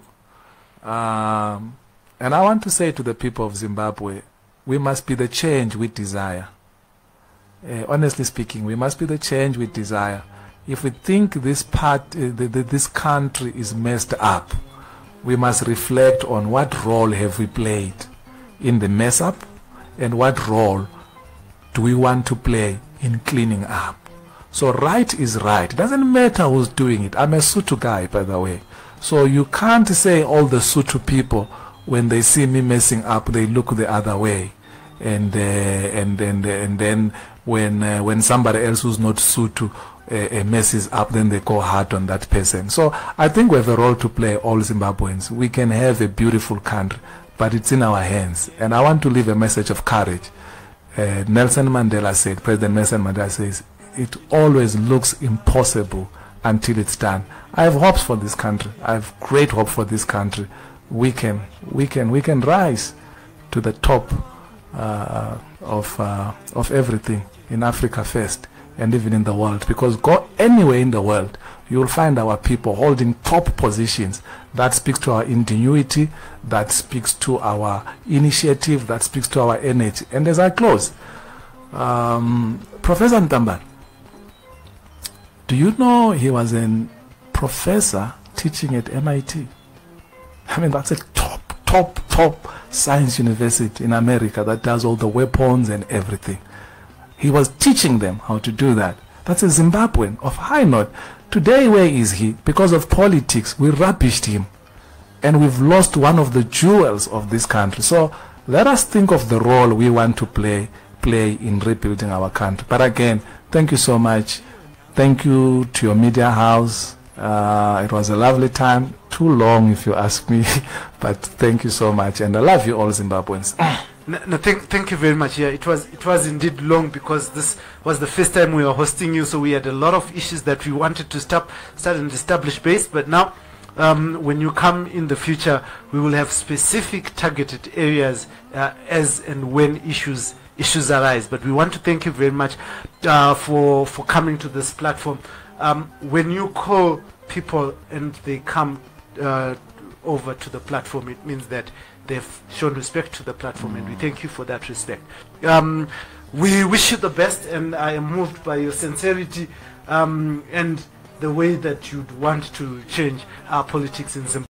And I want to say to the people of Zimbabwe, we must be the change we desire. Honestly speaking, we must be the change we desire. If we think this country is messed up, we must reflect on what role have we played in the mess up, and what role do we want to play in cleaning up. So right is right. It doesn't matter who's doing it. I'm a Sutu guy, by the way. So you can't say all the Sutu people, when they see me messing up, they look the other way. And then when somebody else who's not Sutu messes up, then they go hard on that person. So I think we have a role to play, all Zimbabweans. We can have a beautiful country, but it's in our hands. And I want to leave a message of courage. Nelson Mandela said, President Nelson Mandela says, it always looks impossible until it's done. I have hopes for this country. I have great hope for this country. We can rise to the top of everything in Africa first, and even in the world. Because go anywhere in the world, you will find our people holding top positions. That speaks to our ingenuity, that speaks to our initiative, that speaks to our energy. And as I close, Professor Ntamban, do you know he was a professor teaching at MIT? I mean, that's a top science university in America that does all the weapons and everything. He was teaching them how to do that. That's a Zimbabwean of high note. Today, where is he? Because of politics, we rubbished him. And we've lost one of the jewels of this country. So let us think of the role we want to play in rebuilding our country. But again, thank you so much. Thank you to your media house. It was a lovely time. Too long, if you ask me. But thank you so much. And I love you all, Zimbabweans. No, thank you very much. Yeah, it was indeed long, because this was the first time we were hosting you, so we had a lot of issues that we wanted to start and establish base. But now, when you come in the future, we will have specific targeted areas as and when issues arise. But we want to thank you very much for coming to this platform. When you call people and they come over to the platform, it means that they've shown respect to the platform, and we thank you for that respect. We wish you the best, and I am moved by your sincerity and the way that you'd want to change our politics in Zimbabwe.